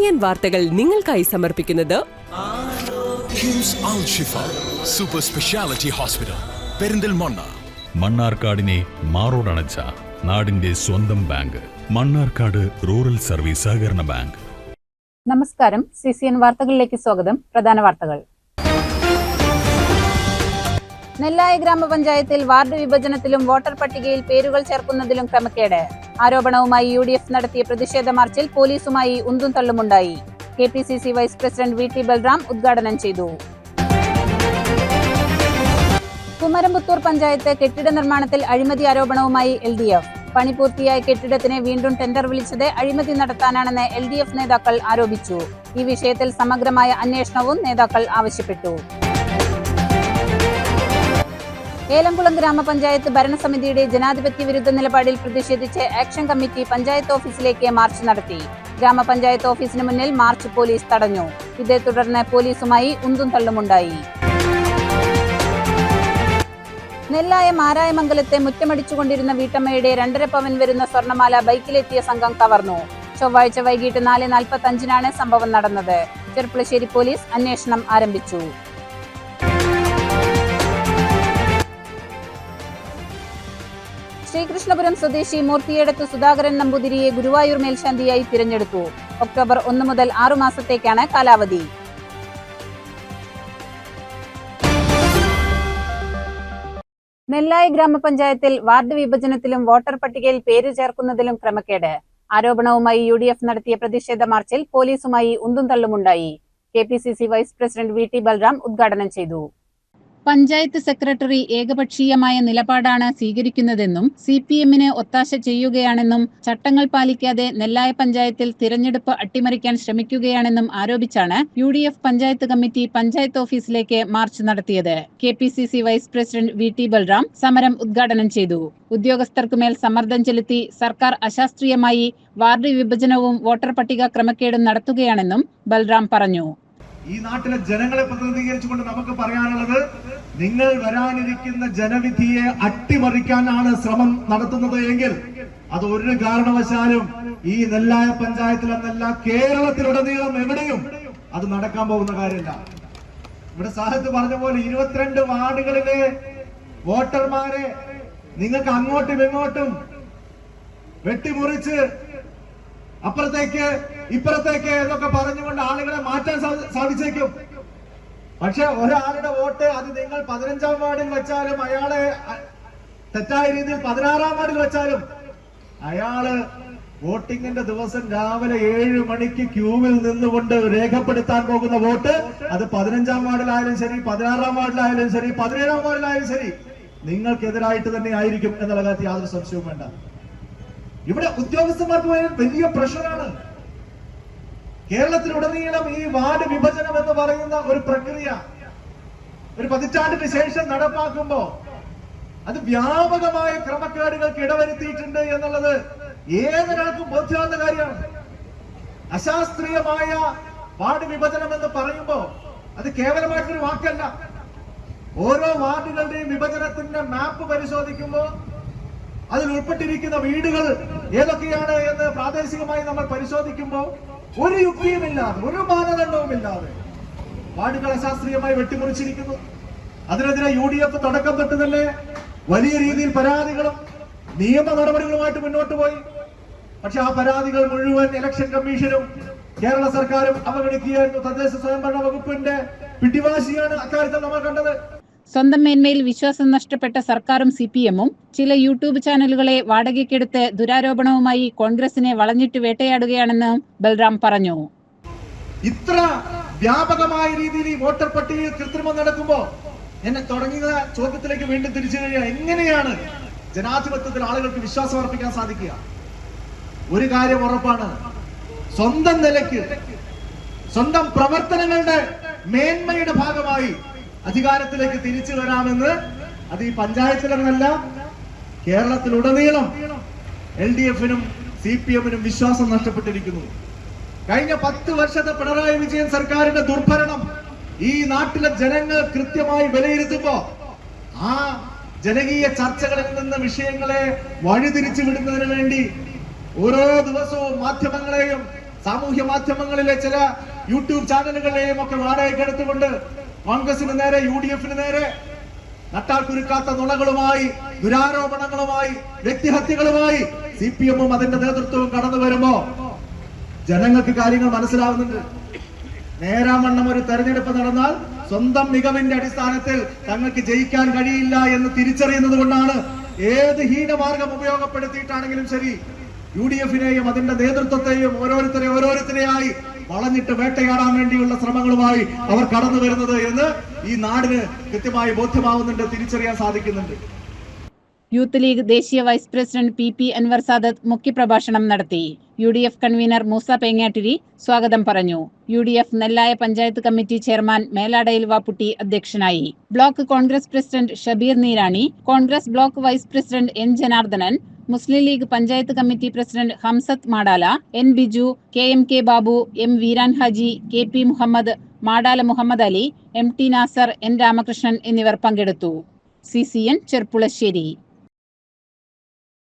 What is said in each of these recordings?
CCN വാർത്തകൾ നിങ്ങൾക്കായി സമർപ്പിക്കുന്നത് കിംസ് അൽ ഷിഫ സൂപ്പർ സ്പെഷ്യാലിറ്റി ഹോസ്പിറ്റൽ പെരിന്തൽമണ്ണ. മണ്ണാർക്കാടിനെ മാറോടണച്ച നാടിന്റെ സ്വന്തം ബാങ്ക് മണ്ണാർക്കാട് റൂറൽ സർവീസ് സഹകരണ ബാങ്ക്. നമസ്കാരം, CCN വാർത്തകളിലേക്ക് സ്വാഗതം. പ്രധാന വാർത്തകൾ. നെല്ലായ ഗ്രാമപഞ്ചായത്തിൽ വാർഡ് വിഭജനത്തിലും വോട്ടർ പട്ടികയിൽ പേരുകൾ ചേർക്കുന്നതിലും ക്രമക്കേട്. ആരോപണവുമായി UDF നടത്തിയ പ്രതിഷേധ മാർച്ചിൽ പോലീസുമായി ഉന്തും തള്ളുമുണ്ടായി. KPCC vice president VT Balram ഉദ്ഘാടനം ചെയ്തു. കുമരംപുത്തൂർ പഞ്ചായത്ത് കെട്ടിട നിർമ്മാണത്തിൽ അഴിമതി ആരോപണവുമായി LDF. പണി പൂർത്തിയായ കെട്ടിടത്തിന് വീണ്ടും ടെൻഡർ വിളിച്ചത് അഴിമതി നടത്താനാണെന്ന് LDF നേതാക്കൾ ആരോപിച്ചു. ഈ വിഷയത്തിൽ സമഗ്രമായ അന്വേഷണവും നേതാക്കൾ ആവശ്യപ്പെട്ടു. ഏലംകുളം ഗ്രാമപഞ്ചായത്ത് ഭരണസമിതിയുടെ ജനാധിപത്യ വിരുദ്ധ നിലപാടിൽ പ്രതിഷേധിച്ച് ആക്ഷൻ കമ്മിറ്റി പഞ്ചായത്ത് ഓഫീസിലേക്ക് മാർച്ച് നടത്തി. ഗ്രാമപഞ്ചായത്ത് ഓഫീസിന് മുന്നിൽ മാർച്ച് പോലീസ് തടഞ്ഞു. ഇതേ തുടർന്ന് പോലീസുമായി ഉന്തും തള്ളുമുണ്ടായി. നെല്ലായ മാരായമംഗലത്തെ മുറ്റമടിച്ചുകൊണ്ടിരുന്ന വീട്ടമ്മയുടെ 2.5 പവൻ വരുന്ന സ്വർണ്ണമാല ബൈക്കിലെത്തിയ സംഘം കവർന്നു. ചൊവ്വാഴ്ച വൈകിട്ട് 4:45 സംഭവം നടന്നത്. ചെർപ്പുളശ്ശേരി പോലീസ് അന്വേഷണം ആരംഭിച്ചു. ശ്രീകൃഷ്ണപുരം സ്വദേശി മൂർത്തിയേടത്ത് സുധാകരൻ നമ്പൂതിരിയെ ഗുരുവായൂർ മേൽശാന്തിയായി തിരഞ്ഞെടുത്തു. ഒക്ടോബർ 1 മുതൽ 6 മാസത്തേക്കാണ് കാലാവധി. നെല്ലായി ഗ്രാമപഞ്ചായത്തിൽ വാർഡ് വിഭജനത്തിലും വോട്ടർ പട്ടികയിൽ പേര് ചേർക്കുന്നതിലും ക്രമക്കേട്. ആരോപണവുമായി UDF നടത്തിയ പ്രതിഷേധ മാർച്ചിൽ പോലീസുമായി ഉന്തും തള്ളുമുണ്ടായി. KPCC vice president VT Balram ഉദ്ഘാടനം ചെയ്തു. പഞ്ചായത്ത് സെക്രട്ടറി ഏകപക്ഷീയമായ നിലപാടാണ് സ്വീകരിക്കുന്നതെന്നും CPM-ന് ഒത്താശ ചെയ്യുകയാണെന്നും ചട്ടങ്ങൾ പാലിക്കാതെ നെല്ലായ പഞ്ചായത്തിൽ തിരഞ്ഞെടുപ്പ് അട്ടിമറിക്കാൻ ശ്രമിക്കുകയാണെന്നും ആരോപിച്ചാണ് UDF പഞ്ചായത്ത് കമ്മിറ്റി പഞ്ചായത്ത് ഓഫീസിലേക്ക് മാർച്ച് നടത്തിയത്. KPCC vice president VT Balram സമരം ഉദ്ഘാടനം ചെയ്തു. ഉദ്യോഗസ്ഥർക്കുമേൽ സമ്മർദ്ദം ചെലുത്തി സർക്കാർ അശാസ്ത്രീയമായി വാർഡ് വിഭജനവും വോട്ടർ പട്ടിക ക്രമക്കേടും നടത്തുകയാണെന്നും ബൽറാം പറഞ്ഞു. ഈ നാട്ടിലെ ജനങ്ങളെ പ്രതിനിധീകരിച്ചുകൊണ്ട് നമുക്ക് പറയാനുള്ളത്, നിങ്ങൾ വരാനിരിക്കുന്ന ജനവിധിയെ അട്ടിമറിക്കാനാണ് ശ്രമം നടത്തുന്നത് എങ്കിൽ അത് ഒരു കാരണവശാലും ഈ നെല്ലായ പഞ്ചായത്തിലെന്നല്ല കേരളത്തിലുടനീളം എവിടെയും അത് നടക്കാൻ പോകുന്ന കാര്യമില്ല. ഇവിടെ സാഹിത്യ പറഞ്ഞ പോലെ 22 വാർഡുകളിലെ വോട്ടർമാരെ നിങ്ങൾക്ക് അങ്ങോട്ടും ഇങ്ങോട്ടും വെട്ടിമുറിച്ച് അപ്പുറത്തേക്ക് ഇപ്പുറത്തേക്ക് എന്നൊക്കെ പറഞ്ഞുകൊണ്ട് ആളുകളെ മാറ്റാൻ സാധിച്ചേക്കും. പക്ഷെ ഒരാളുടെ വോട്ട് അത് നിങ്ങൾ 15-ാം വാർഡിൽ വെച്ചാലും അയാളെ തെറ്റായ രീതിയിൽ 16-ാം വാർഡിൽ വെച്ചാലും അയാള് വോട്ടിങ്ങിന്റെ ദിവസം രാവിലെ 7 മണിക്ക് ക്യൂവിൽ നിന്നുകൊണ്ട് രേഖപ്പെടുത്താൻ പോകുന്ന വോട്ട് അത് 15-ാം വാർഡിലായാലും ശരി, 16-ാം വാർഡിലായാലും ശരി, 17-ാം വാർഡിലായാലും ശരി നിങ്ങൾക്കെതിരായിട്ട് തന്നെ ആയിരിക്കും എന്നുള്ള കാര്യത്തിൽ യാതൊരു സംശയവും വേണ്ട. ഇവിടെ ഉദ്യോഗസ്ഥന്മാർക്ക് വലിയ പ്രഷറാണ്. കേരളത്തിലുടനീളം ഈ വാർഡ് വിഭജനം എന്ന് പറയുന്ന ഒരു പ്രക്രിയ ഒരു 10 പതിറ്റാണ്ടിന് ശേഷം നടപ്പാക്കുമ്പോ അത് വ്യാപകമായ ക്രമക്കേടുകൾക്ക് ഇടവരുത്തിയിട്ടുണ്ട് എന്നുള്ളത് ഏതൊരാൾക്കും ബോധ്യമാകുന്ന കാര്യമാണ്. അശാസ്ത്രീയമായ വാർഡ് വിഭജനം എന്ന് പറയുമ്പോ അത് കേവലമായിട്ടൊരു വാക്കല്ല. ഓരോ വാർഡുകളുടെയും വിഭജനത്തിന്റെ മാപ്പ് പരിശോധിക്കുമ്പോ അതിൽ ഉൾപ്പെട്ടിരിക്കുന്ന വീടുകൾ ഏതൊക്കെയാണ് എന്ന് പ്രാദേശികമായി നമ്മൾ പരിശോധിക്കുമ്പോൾ ഒരു യുക്തിയുമില്ലാതെ, ഒരു മാനദണ്ഡവുമില്ലാതെ വാർഡുകൾ അശാസ്ത്രീയമായി വെട്ടിമുറിച്ചിരിക്കുന്നു. അതിനെതിരെ UDF തുടക്കം തൊട്ട് തന്നെ വലിയ രീതിയിൽ പരാതികളും നിയമ നടപടികളുമായിട്ട് മുന്നോട്ട് പോയി. പക്ഷെ ആ പരാതികൾ മുഴുവൻ ഇലക്ഷൻ കമ്മീഷനും കേരള സർക്കാരും അവഗണിക്കുകയായിരുന്നു. തദ്ദേശ സ്വയംഭരണ വകുപ്പിന്റെ പിടിവാശിയാണ് അക്കാര്യത്തിൽ നമ്മൾ കണ്ടത്. സ്വന്തം മേന്മയിൽ വിശ്വാസം നഷ്ടപ്പെട്ട സർക്കാരും CPM-ഉം ചില YouTube ചാനലുകളെ വാടകയ്ക്കെടുത്ത് ദുരാരോപണവുമായി കോൺഗ്രസിനെ വളഞ്ഞിട്ട് വേട്ടയാടുകയാണെന്ന് ബൽറാം പറഞ്ഞു. ഇത്ര വ്യാപകമായ രീതിയിൽ ഈ വോട്ടർ പട്ടികയിൽ കൃത്രിമം നടക്കുമ്പോ എന്നെ തുടങ്ങിയ ചോദ്യത്തിലേക്ക് വീണ്ടും തിരിച്ചു കഴിയുക, എങ്ങനെയാണ് ജനാധിപത്യത്തിൽ ആളുകൾക്ക് വിശ്വാസം അർപ്പിക്കാൻ സാധിക്കുക? ഒരു കാര്യം ഉറപ്പാണ്, സ്വന്തം നിലയ്ക്ക് സ്വന്തം പ്രവർത്തനങ്ങളുടെ മേന്മയുടെ ഭാഗമായി അധികാരത്തിലേക്ക് തിരിച്ചു വരാമെന്ന് അത് ഈ പഞ്ചായത്തിലെന്നല്ല കേരളത്തിലുടനീളം LDF-നും CPM-നും വിശ്വാസം നഷ്ടപ്പെട്ടിരിക്കുന്നു. കഴിഞ്ഞ 10 വർഷത്തെ പിണറായി വിജയൻ സർക്കാരിന്റെ ദുർഭരണം ഈ നാട്ടിലെ ജനങ്ങൾ കൃത്യമായി വിലയിരുത്തുമ്പോ ആ ജനകീയ ചർച്ചകളിൽ നിന്ന് വിഷയങ്ങളെ വഴിതിരിച്ചു വിടുന്നതിന് വേണ്ടി ഓരോ ദിവസവും മാധ്യമങ്ങളെയും സാമൂഹ്യ മാധ്യമങ്ങളിലെ ചില യൂട്യൂബ് ചാനലുകളെയും ഒക്കെ വാടകയ്ക്കെടുത്തുകൊണ്ട് കോൺഗ്രസിന് നേരെ, UDF-ന് നേരെ നട്ടാൽ കുരുക്കാത്ത നുണകളുമായി, ദുരാരോപണങ്ങളുമായി, വ്യക്തിഹത്യകളുമായി CPM-ഉം അതിന്റെ നേതൃത്വവും കടന്നു വരുമ്പോ ജനങ്ങൾക്ക് കാര്യങ്ങൾ മനസ്സിലാവുന്നുണ്ട്. നേരാമണ്ണം ഒരു തെരഞ്ഞെടുപ്പ് നടന്നാൽ സ്വന്തം മികവിന്റെ അടിസ്ഥാനത്തിൽ തങ്ങൾക്ക് ജയിക്കാൻ കഴിയില്ല എന്ന് തിരിച്ചറിയുന്നത് കൊണ്ടാണ് ഏത് ഹീനമാർഗം ഉപയോഗപ്പെടുത്തിയിട്ടാണെങ്കിലും ശരി UDF-നെയും അതിന്റെ നേതൃത്വത്തെയും ഓരോരുത്തരെയായി വളഞ്ഞിട്ട് വേട്ടയാടാൻ വേണ്ടിയുള്ള ശ്രമങ്ങളുമായി അവർ കടന്നു വരുന്നത് എന്ന് ഈ നാടിന് കൃത്യമായി ബോധ്യമാവുന്നുണ്ട്, തിരിച്ചറിയാൻ സാധിക്കുന്നുണ്ട്. യൂത്ത് ലീഗ് ദേശീയ vice president PP Anwar Sadath മുഖ്യപ്രഭാഷണം നടത്തി. UDF കൺവീനർ മൂസ പേങ്ങാട്ടിരി സ്വാഗതം പറഞ്ഞു. UDF Nellaya panchayat committee chairman Meladayil Vapputty അധ്യക്ഷനായി. Block Congress president Shabeer Neerani, Congress block vice president N Janardhanan, Muslim League panchayat committee president Hamsath Madala, N Biju, KMK Babu, M Veeran Haji, KP Muhammad, Madala Muhammad Ali, MT Nasar, N Ramakrishnan എന്നിവർ പങ്കെടുത്തു. CCN ചെർപ്പുളശ്ശേരി.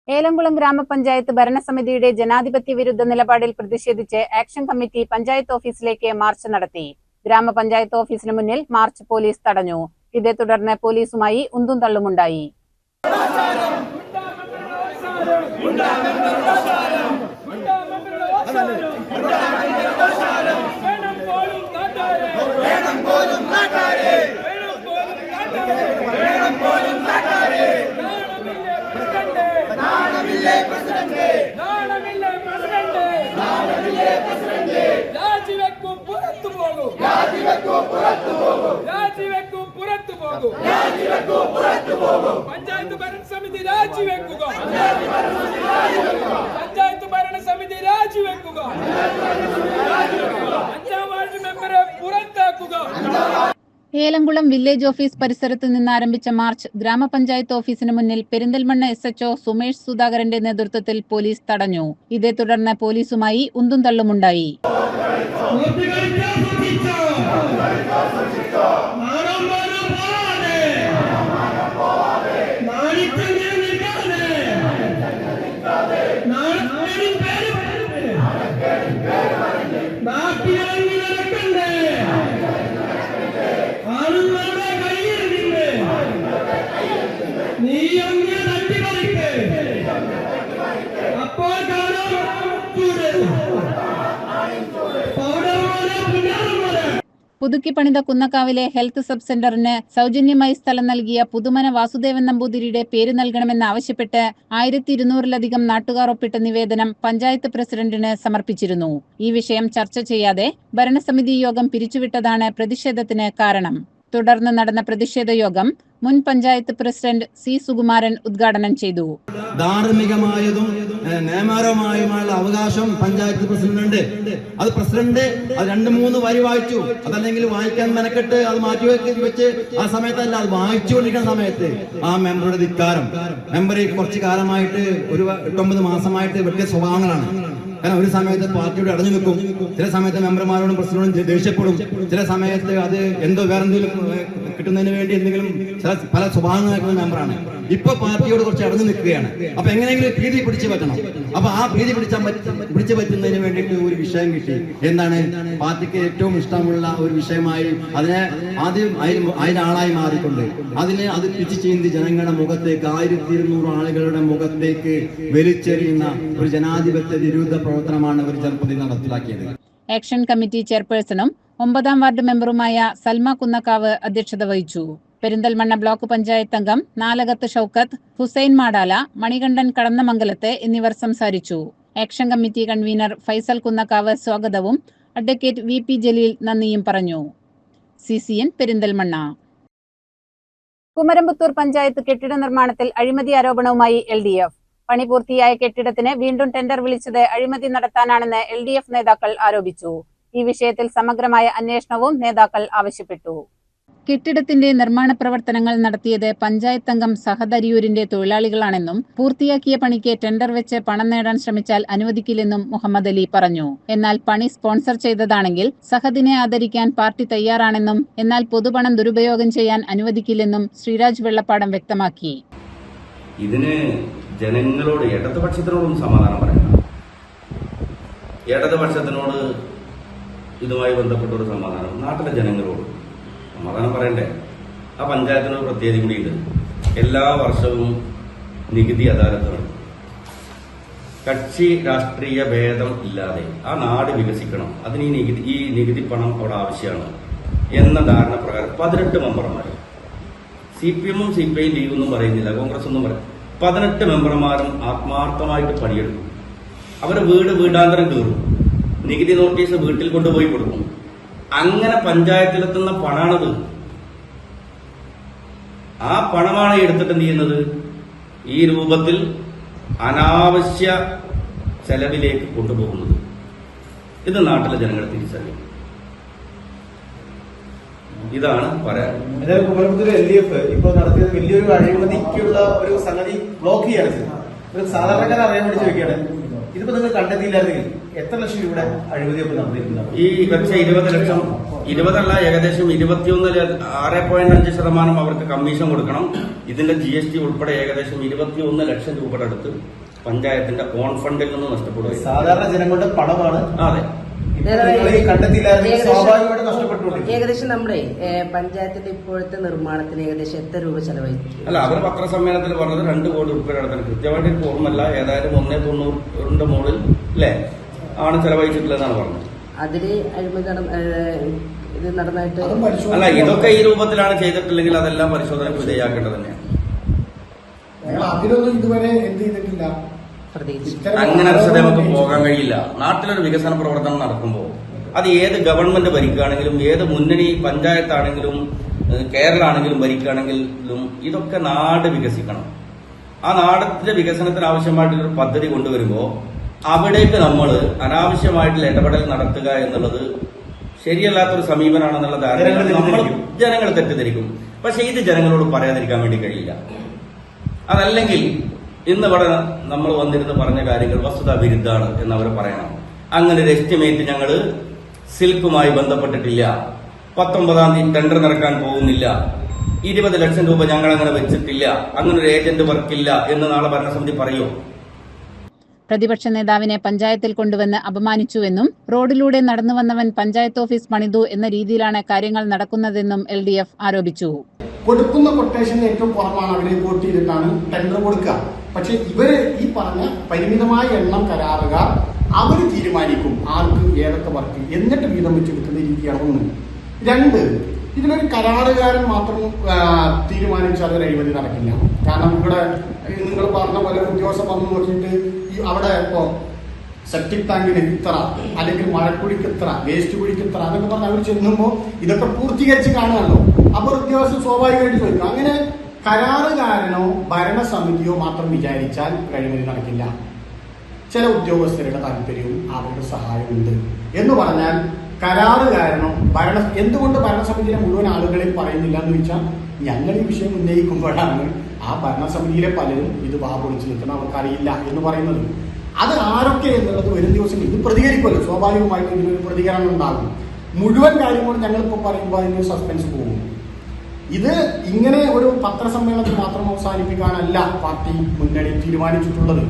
ഏലംകുളം ഗ്രാമപഞ്ചായത്ത് ഭരണസമിതിയുടെ ജനാധിപത്യ വിരുദ്ധ നിലപാടിൽ പ്രതിഷേധിച്ച് ആക്ഷൻ കമ്മിറ്റി പഞ്ചായത്ത് ഓഫീസിലേക്ക് മാർച്ച് നടത്തി. ഗ്രാമപഞ്ചായത്ത് ഓഫീസിന് മുന്നിൽ മാർച്ച് പോലീസ് തടഞ്ഞു. ഇതേ തുടർന്ന് പോലീസുമായി ഉന്തും തള്ളുമുണ്ടായി. പഞ്ചായത്ത് ഭരണസമിതി രാജിവെക്കുക. പഞ്ചായത്ത് ഭരണസമിതി രാജിവെക്കുക. 5ാം വാർഡ് മെമ്പറെ പുറത്താക്കുക. ഏലംകുളം വില്ലേജ് ഓഫീസ് പരിസരത്ത് നിന്ന് ആരംഭിച്ച മാർച്ച് ഗ്രാമപഞ്ചായത്ത് ഓഫീസിന് മുന്നിൽ പെരിന്തൽമണ്ണ SHO സുമേഷ് സുധാകരന്റെ നേതൃത്വത്തിൽ പോലീസ് തടഞ്ഞു. ഇതേ തുടർന്ന് പോലീസുമായി ഉന്തും തള്ളുമുണ്ടായി. പുതുക്കി പണിത കുന്നക്കാവിലെ ഹെൽത്ത് സബ് സെന്ററിന് സൗജന്യമായി സ്ഥലം നൽകിയ പുതുമന വാസുദേവൻ നമ്പൂതിരിയുടെ പേര് നൽകണമെന്നാവശ്യപ്പെട്ട് 1200-ലധികം നാട്ടുകാർ ഒപ്പിട്ട നിവേദനം പഞ്ചായത്ത് പ്രസിഡന്റിന് സമർപ്പിച്ചിരുന്നു. ഈ വിഷയം ചർച്ച ചെയ്യാതെ ഭരണസമിതി യോഗം പിരിച്ചുവിട്ടതാണ് പ്രതിഷേധത്തിന് കാരണം. തുടർന്ന് നടന്ന പ്രതിഷേധ യോഗം മുൻ പഞ്ചായത്ത് പ്രസിഡന്റ് C സുകുമാരൻ ഉദ്ഘാടനം ചെയ്തു. ധാർമ്മികമായതും നിയമപരമായുമുള്ള അവകാശം പഞ്ചായത്ത് പ്രസിഡന്റ്. അത് പ്രസിഡന്റ് അത് 2-3 വരി വായിച്ചു, അതല്ലെങ്കിൽ വായിക്കാൻ മെനക്കെട്ട് അത് മാറ്റി വെച്ച് ആ സമയത്തല്ല, അത് വായിച്ചുകൊണ്ടിരിക്കുന്ന സമയത്ത് ആ മെമ്പറുടെ ധിക്കാരം. മെമ്പർ കുറച്ചു കാലമായിട്ട് ഒരു 8-9 മാസമായിട്ട് വലിയ സ്വഭാവങ്ങളാണ്. കാരണം ഒരു സമയത്ത് പാർട്ടിയോട് അടഞ്ഞു നിൽക്കും, ചില സമയത്ത് മെമ്പർമാരോടും പ്രസിഡന്റിനോടും ദേഷ്യപ്പെടും, ചില സമയത്ത് അത് എന്തോ വേറെന്തെങ്കിലും കിട്ടുന്നതിന് വേണ്ടി എന്തെങ്കിലും പല സ്വഭാവങ്ങളായിട്ടുള്ള മെമ്പറാണ്. ഇപ്പൊ പാർട്ടിയോട് കുറച്ച് അടഞ്ഞു നിൽക്കുകയാണ്. അപ്പൊ എങ്ങനെയെങ്കിലും പ്രീതി പിടിച്ചു പറ്റണം. അപ്പൊ ആ പ്രീതി പിടിച്ചു പറ്റുന്നതിന് വേണ്ടിയിട്ട് ഒരു വിഷയം കിട്ടി. എന്താണ്? പാർട്ടിക്ക് ഏറ്റവും ഇഷ്ടമുള്ള ഒരു വിഷയമായി അതിനെ ആദ്യം അതിനാളായി മാറിക്കൊണ്ട് അത് പിച്ച് ചീന്തി ജനങ്ങളുടെ മുഖത്തേക്ക് 1200 ആളുകളുടെ മുഖത്തേക്ക് വലിച്ചെറിയുന്ന ഒരു ജനാധിപത്യ വിരുദ്ധ പ്രവർത്തനമാണ് ഒരു ജനപ്രതി നടപ്പിലാക്കിയത്. ആക്ഷൻ കമ്മിറ്റി ചെയർപേഴ്സണും 9ാം വാർഡ് മെമ്പറുമായ സൽമ കുന്നക്കാവ് അധ്യക്ഷത വഹിച്ചു. പെരിന്തൽമണ്ണ ബ്ലോക്ക് പഞ്ചായത്ത് അംഗം നാലകത്ത് ഷൌക്കത്ത്, ഹുസൈൻ മാടാല, മണികണ്ഠൻ കടന്നമംഗലത്ത് എന്നിവർ സംസാരിച്ചു. Action committee convener Faisal Kunnakkavu സ്വാഗതവും അഡ്വക്കേറ്റ് VP ജലീൽ നന്ദിയും പറഞ്ഞു. CCN പെരിന്തൽമണ്ണ. കുമരംപുത്തൂർ പഞ്ചായത്ത് കെട്ടിട നിർമ്മാണത്തിൽ അഴിമതി ആരോപണവുമായി LDF. പണി പൂർത്തിയായ കെട്ടിടത്തിന് വീണ്ടും ടെൻഡർ വിളിച്ചത് അഴിമതി നടത്താനാണെന്ന് LDF നേതാക്കൾ ആരോപിച്ചു. ഈ വിഷയത്തിൽ സമഗ്രമായ അന്വേഷണവും നേതാക്കൾ ആവശ്യപ്പെട്ടു. കെട്ടിടത്തിന്റെ നിർമ്മാണ പ്രവർത്തനങ്ങൾ നടത്തിയത് പഞ്ചായത്ത് അംഗം സഹദ് അരിയൂരിന്റെ തൊഴിലാളികളാണെന്നും പൂർത്തിയാക്കിയ പണിക്ക് ടെൻഡർ വെച്ച് പണം നേടാൻ ശ്രമിച്ചാൽ അനുവദിക്കില്ലെന്നും മുഹമ്മദ് അലി പറഞ്ഞു. എന്നാൽ പണി സ്പോൺസർ ചെയ്തതാണെങ്കിൽ സഹദിനെ ആദരിക്കാൻ പാർട്ടി തയ്യാറാണെന്നും എന്നാൽ പൊതുപണം ദുരുപയോഗം ചെയ്യാൻ അനുവദിക്കില്ലെന്നും ശ്രീരാജ് വെള്ളപ്പാടം വ്യക്തമാക്കി. ഇതിന് ജനങ്ങളോട് ഇടതുപക്ഷത്തിനോടും സമാധാനം പറയണം. ഇടതുപക്ഷത്തിനോട് ഇതുമായി ബന്ധപ്പെട്ട ഒരു സമാധാനം, നാട്ടിലെ ജനങ്ങളോട് സമാധാനം പറയണ്ടേ? ആ പഞ്ചായത്തിനൊരു പ്രത്യേകത കൂടിയുണ്ട്. എല്ലാ വർഷവും നികുതി അദാലത്ത് നടക്കും. കക്ഷി രാഷ്ട്രീയ ഭേദം ഇല്ലാതെ ആ നാട് വികസിക്കണം, അതിന് ഈ നികുതി പണം അവിടെ ആവശ്യമാണ് എന്ന ധാരണ പ്രകാരം 18 മെമ്പർമാർ, CPM ഉം CPI ലീഗൊന്നും പറയുന്നില്ല, കോൺഗ്രസ് ഒന്നും പറയും, 18 മെമ്പർമാരും ആത്മാർത്ഥമായിട്ട് പണിയെടുക്കും. അവരെ വീടാന്തരം കയറും, നികുതി നോട്ടീസ് വീട്ടിൽ കൊണ്ടുപോയി കൊടുക്കും. അങ്ങനെ പഞ്ചായത്തിലെത്തുന്ന പണാണത്. ആ പണമാണ് എടുത്തിട്ട് എന്ത് ചെയ്യുന്നത്? ഈ രൂപത്തിൽ അനാവശ്യ ചെലവിലേക്ക് കൊണ്ടുപോകുന്നത്. ഇത് നാട്ടിലെ ജനങ്ങൾ തിരിച്ചറിയും. ഇതാണ് പറയാൻ. LDF ഇപ്പോൾ നടത്തിയത് വലിയൊരു അഴിമതിക്കുള്ള ഒരു സംഗതി ബ്ലോക്ക് ചെയ്യാണ്. ഒരു സാധാരണക്കാരെ അറിയാൻ വേണ്ടി ചോദിക്കുകയാണ്, ഇതിപ്പോ നിങ്ങൾ കണ്ടെത്തിയില്ലായിരുന്നെങ്കിൽ എത്ര ലക്ഷം രൂപയുടെ അഴിമതിയൊക്കെ നടന്നിരിക്കുന്നത്? ഈ വെച്ച 20 ലക്ഷം, 20 ഏകദേശം 6.5% അവർക്ക് കമ്മീഷൻ കൊടുക്കണം. ഇതിന്റെ GST ഉൾപ്പെടെ ഏകദേശം 21 ലക്ഷം രൂപയുടെ അടുത്ത് പഞ്ചായത്തിന്റെ ഓൺ ഫണ്ടിൽ നിന്ന് നഷ്ടപ്പെടുക. സാധാരണ ജനങ്ങളുടെ പണമാണ്. അതെ, സ്വാഭാവികമായിട്ട് നഷ്ടപ്പെട്ടുകൊണ്ട് ഏകദേശം നമ്മുടെ പഞ്ചായത്തിന്റെ ഇപ്പോഴത്തെ നിർമ്മാണത്തിന് ഏകദേശം എത്ര രൂപ ചെലവായി? അല്ല, അവർ പത്രസമ്മേളനത്തിൽ പറഞ്ഞത് 2 കോടി രൂപയുടെ അടുത്താണ്. കൃത്യമായിട്ട് എനിക്ക് ഓർമ്മല്ല, ഏതായാലും 1.90 മുകളിൽ അല്ലേ ആണ് ചെലവഴിച്ചിട്ടുള്ളതെന്നാണ് പറഞ്ഞത്. അതില് അഴിമതി ഇത് നടന്നായിട്ട് അല്ല, ഇതൊക്കെ ഈ രൂപത്തിലാണ് ചെയ്തിട്ടില്ലെങ്കിൽ അതെല്ലാം പരിശോധനയ്ക്ക് വിധേയമാക്കേണ്ടത് തന്നെയാണ്. അതിലൊന്നും ഇതുവരെ എന്ത് ചെയ്തിട്ടില്ല. അങ്ങനെ നമുക്ക് പോകാൻ കഴിയില്ല. നാട്ടിലൊരു വികസന പ്രവർത്തനം നടക്കുമ്പോൾ അത് ഏത് ഗവൺമെന്റ് ഭരിക്കുകയാണെങ്കിലും, ഏത് മുന്നണി പഞ്ചായത്താണെങ്കിലും, കേരള ആണെങ്കിലും ഭരിക്കുകയാണെങ്കിലും ഇതൊക്കെ നാട് വികസിക്കണം. ആ നാടിന്റെ വികസനത്തിന് ആവശ്യമായിട്ടുള്ളൊരു പദ്ധതി കൊണ്ടുവരുമ്പോൾ അവിടേക്ക് നമ്മൾ അനാവശ്യമായിട്ടുള്ള ഇടപെടൽ നടത്തുക എന്നുള്ളത് ശരിയല്ലാത്തൊരു സമീപനമാണെന്നുള്ള ധാരണ ജനങ്ങൾ തെറ്റിദ്ധരിക്കും. പക്ഷെ ഇത് ജനങ്ങളോട് പറയാതിരിക്കാൻ വേണ്ടി കഴിയില്ല. അതല്ലെങ്കിൽ ഇന്ന് ഇവിടെ നമ്മൾ വന്നിരുന്ന് പറഞ്ഞ കാര്യങ്ങൾ വസ്തുതാ വിരുദ്ധാണ് എന്നവർ പറയണം. അങ്ങനെ ഒരു എസ്റ്റിമേറ്റ് ഞങ്ങൾ സിൽക്കുമായി ബന്ധപ്പെട്ടിട്ടില്ല, 19-ാം തീയതി ടെൻഡർ നടക്കാൻ പോകുന്നില്ല, 20 ലക്ഷം രൂപ ഞങ്ങൾ അങ്ങനെ വെച്ചിട്ടില്ല, അങ്ങനെ ഒരു ഏജന്റ് വർക്കില്ല എന്ന് നാളെ ഭരണസമിതി പറയോ? പ്രതിപക്ഷ നേതാവിനെ പഞ്ചായത്തിൽ കൊണ്ടുവന്ന് അപമാനിച്ചുവെന്നും റോഡിലൂടെ നടന്നു വന്നവൻ പഞ്ചായത്ത് ഓഫീസ് പണിതു എന്ന രീതിയിലാണ് കാര്യങ്ങൾ നടക്കുന്നതെന്നും LDF ആരോപിച്ചു. കൊടുക്കുന്ന കൊട്ടേഷന് ഏറ്റവും കുറവാണ് അവരെ വോട്ട് ചെയ്തിട്ടാണ് ടെൻഡർ കൊടുക്കുക. പക്ഷെ ഇവര് ഈ പറഞ്ഞ പരിമിതമായ എണ്ണം കരാറുകാർ അവർ തീരുമാനിക്കും ആർക്ക് ഏതൊക്കെ വർക്ക്, എന്നിട്ട് വീതം വെച്ചെടുക്കുന്ന രീതിയാണ് 1. 2, ഇതിലൊരു കരാറുകാരൻ മാത്രം തീരുമാനിച്ചാൽ ഒരു അഴിമതി നടക്കില്ല. കാരണം ഇവിടെ നിങ്ങൾ പറഞ്ഞ പോലെ ഉദ്യോഗസ്ഥർ വന്നു നോക്കിയിട്ട് അവിടെ ഇപ്പോ സെപ്റ്റിക് ടാങ്കിന് ഇത്ര, അല്ലെങ്കിൽ മഴക്കുഴിക്ക് ഇത്ര, വേസ്റ്റ് കുഴിക്ക് ഇത്ര, അതൊക്കെ പറഞ്ഞ് അവർ ചെല്ലുമ്പോൾ ഇതൊക്കെ പൂർത്തീകരിച്ച് കാണുകയാണല്ലോ. അപ്പോൾ ഉദ്യോഗസ്ഥർ സ്വാഭാവികമായിട്ട് ചോദിക്കും. അങ്ങനെ കരാറുകാരനോ ഭരണസമിതിയോ മാത്രം വിചാരിച്ചാൽ അഴിമതി നടക്കില്ല. ചില ഉദ്യോഗസ്ഥരുടെ താല്പര്യവും അവരുടെ സഹായമുണ്ട് എന്ന് പറഞ്ഞാൽ കരാറുകാരനോ എന്തുകൊണ്ട് ഭരണസമിതിയിലെ മുഴുവൻ ആളുകളെയും പറയുന്നില്ല എന്ന് വെച്ചാൽ ഞങ്ങൾ ഈ വിഷയം ഉന്നയിക്കുമ്പോഴാണ് ആ ഭരണസമിതിയിലെ പലരും ഇത് പൊളിച്ചു നിൽക്കണം, അവർക്കറിയില്ല എന്ന് പറയുന്നത്. അത് ആരൊക്കെ എന്നുള്ളത് വരും ദിവസം ഇത് പ്രതികരിക്കുമല്ലോ, സ്വാഭാവികമായിട്ടും ഇതിനൊരു പ്രതികരണം ഉണ്ടാകും. മുഴുവൻ കാര്യങ്ങളും ഞങ്ങളിപ്പോൾ പറയുമ്പോൾ അതിന് സസ്പെൻസ് പോകും. ഇത് ഇങ്ങനെ ഒരു പത്രസമ്മേളനത്തിൽ മാത്രം അവസാനിപ്പിക്കാനല്ല പാർട്ടി മുന്നണി തീരുമാനിച്ചിട്ടുള്ളത്.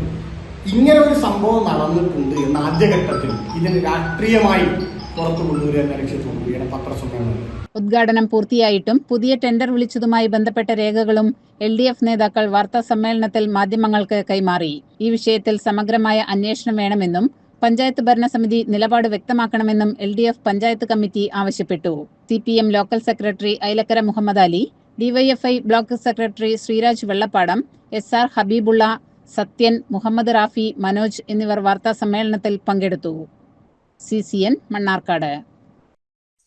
ഇങ്ങനെ ഒരു സംഭവം നടന്നിട്ടുണ്ട് എന്ന ആദ്യഘട്ടത്തിൽ ഇതിന് രാഷ്ട്രീയമായി പുറത്തു കൊണ്ടുവരിക എന്ന ലക്ഷ്യത്തോടുകൂടിയാണ് പത്രസമ്മേളനം. ഉദ്ഘാടനം പൂർത്തിയായിട്ടും പുതിയ ടെൻഡർ വിളിച്ചതുമായി ബന്ധപ്പെട്ട രേഖകളും LDF നേതാക്കൾ വാർത്താ സമ്മേളനത്തിൽ മാധ്യമങ്ങൾക്ക് കൈമാറി. ഈ വിഷയത്തിൽ സമഗ്രമായ അന്വേഷണം വേണമെന്നും പഞ്ചായത്ത് ഭരണസമിതി നിലപാട് വ്യക്തമാക്കണമെന്നും LDF പഞ്ചായത്ത് കമ്മിറ്റി ആവശ്യപ്പെട്ടു. CPM local secretary Ailakkara Muhammad Ali, DYFI block secretary Sreeraj Vellappadam, SR Habeebulla, Sathyan, Muhammad Rafi, Manoj എന്നിവർ വാർത്താ സമ്മേളനത്തിൽ പങ്കെടുത്തു. CCN മണ്ണാർക്കാട്.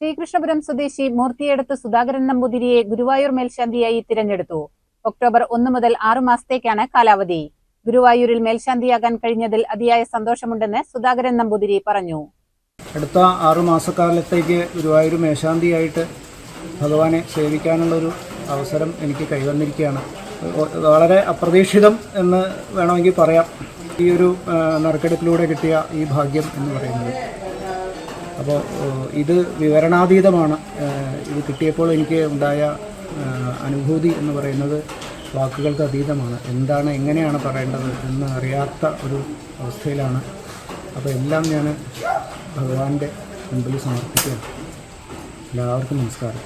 ശ്രീകൃഷ്ണപുരം സ്വദേശി മൂർത്തിയെടുത്ത് സുധാകരൻ നമ്പൂതിരിയെ ഗുരുവായൂർ മേൽശാന്തിയായി തിരഞ്ഞെടുത്തു. ഒക്ടോബർ 1 മുതൽ 6 മാസത്തേക്കാണ് കാലാവധി. ഗുരുവായൂരിൽ മേൽശാന്തിയാകാൻ കഴിഞ്ഞതിൽ അതിയായ സന്തോഷമുണ്ടെന്ന് സുധാകരൻ നമ്പൂതിരി പറഞ്ഞു. അടുത്ത 6 മാസക്കാലത്തേക്ക് ഗുരുവായൂർ മേൽശാന്തിയായിട്ട് ഭഗവാനെ സേവിക്കാനുള്ളൊരു അവസരം എനിക്ക് കൈവന്നിരിക്കുകയാണ്. വളരെ അപ്രതീക്ഷിതം എന്ന് വേണമെങ്കിൽ പറയാം ഈ ഒരു നറുക്കെടുപ്പിലൂടെ കിട്ടിയ ഈ ഭാഗ്യം എന്ന് പറയുന്നത്. അപ്പോൾ ഇത് വിവരണാതീതമാണ്. ഇത് കിട്ടിയപ്പോൾ എനിക്ക് ഉണ്ടായ അനുഭൂതി എന്ന് പറയുന്നത് വാക്കുകൾക്ക് അതീതമാണ്. എന്താണ്, എങ്ങനെയാണ് പറയേണ്ടത് എന്ന് അറിയാത്ത ഒരു അവസ്ഥയിലാണ് അപ്പോൾ എല്ലാം ഞാൻ ഭഗവാന്റെ മുമ്പിൽ സമർപ്പിക്കുകയാണ്. എല്ലാവർക്കും നമസ്കാരം.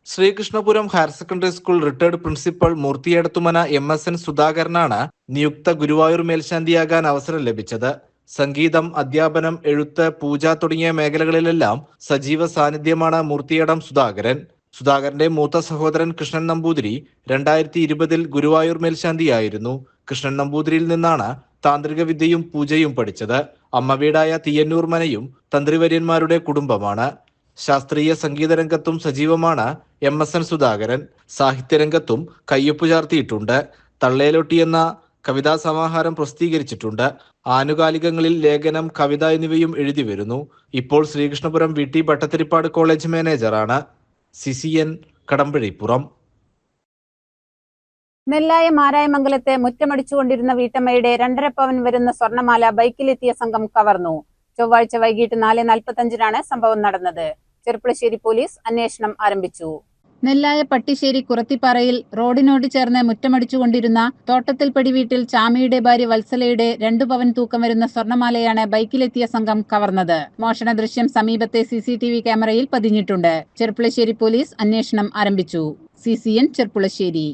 Sreekrishnapuram higher secondary school retired principal Moorthiyedathumana MSN സുധാകരനാണ് നിയുക്ത ഗുരുവായൂർ മേൽശാന്തിയാകാൻ അവസരം ലഭിച്ചത്. സംഗീതം, അധ്യാപനം, എഴുത്ത്, പൂജ തുടങ്ങിയ മേഖലകളിലെല്ലാം സജീവ സാന്നിധ്യമാണ് മൂർത്തിയടം സുധാകരൻ. സുധാകരന്റെ മൂത്ത സഹോദരൻ കൃഷ്ണൻ നമ്പൂതിരി 2020 ഗുരുവായൂർ മേൽശാന്തിയായിരുന്നു. കൃഷ്ണൻ നമ്പൂതിരിയിൽ നിന്നാണ് താന്ത്രിക വിദ്യയും പൂജയും പഠിച്ചത്. അമ്മവീടായ തീയന്നൂർ മനയും തന്ത്രിവര്യന്മാരുടെ കുടുംബമാണ്. ശാസ്ത്രീയ സംഗീത രംഗത്തും സജീവമാണ് MSN സുധാകരൻ. സാഹിത്യരംഗത്തും കയ്യൊപ്പു ചാർത്തിയിട്ടുണ്ട്. തള്ളേലൊട്ടി എന്ന കവിതാ സമാഹാരം പ്രസിദ്ധീകരിച്ചിട്ടുണ്ട്. ആനുകാലികങ്ങളിൽ ലേഖനം, കവിത എന്നിവയും എഴുതി വരുന്നു. ഇപ്പോൾ ശ്രീകൃഷ്ണപുരം VT ഭട്ടത്തിരിപ്പാട് കോളേജ് മാനേജറാണ്. CCN കടമ്പഴിപ്പുറം. നെല്ലായ മാരായമംഗലത്തെ മുറ്റമടിച്ചുകൊണ്ടിരുന്ന വീട്ടമ്മയുടെ 2.5 പവൻ വരുന്ന സ്വർണ്ണമാല ബൈക്കിലെത്തിയ സംഘം കവർന്നു. ചൊവ്വാഴ്ച വൈകിട്ട് 4:45 സംഭവം നടന്നത്. ചെർപ്പുളശ്ശേരി പോലീസ് അന്വേഷണം ആരംഭിച്ചു. നെല്ലായ പട്ടിശ്ശേരി കുറത്തിപ്പാറയിൽ റോഡിനോട് ചേർന്ന് മുറ്റമടിച്ചുകൊണ്ടിരുന്ന തോട്ടത്തിൽപ്പടി വീട്ടിൽ ചാമിയുടെ ഭാര്യ വത്സലയുടെ 2 പവൻ തൂക്കം വരുന്ന സ്വർണ്ണമാലയാണ് ബൈക്കിലെത്തിയ സംഘം കവർന്നത്. മോഷണ ദൃശ്യം സമീപത്തെ CCTV ക്യാമറയിൽ പതിഞ്ഞിട്ടുണ്ട്. ചെർപ്പുളശ്ശേരി പോലീസ് അന്വേഷണം ആരംഭിച്ചു. CCN ചെർപ്പുളശ്ശേരി.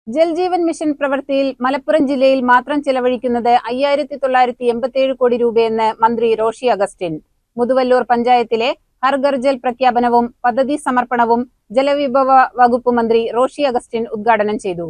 ജൽജീവൻ മിഷൻ പ്രവൃത്തിയിൽ മലപ്പുറം ജില്ലയിൽ മാത്രം ചെലവഴിക്കുന്നത് 5,987 കോടി രൂപയെന്ന് മന്ത്രി റോഷി അഗസ്റ്റിൻ. മുതുവല്ലൂർ പഞ്ചായത്തിലെ ഹർഘർ ജൽ പ്രഖ്യാപനവും പദ്ധതി സമർപ്പണവും ജലവിഭവ വകുപ്പ് മന്ത്രി റോഷി അഗസ്റ്റിൻ ഉദ്ഘാടനം ചെയ്തു.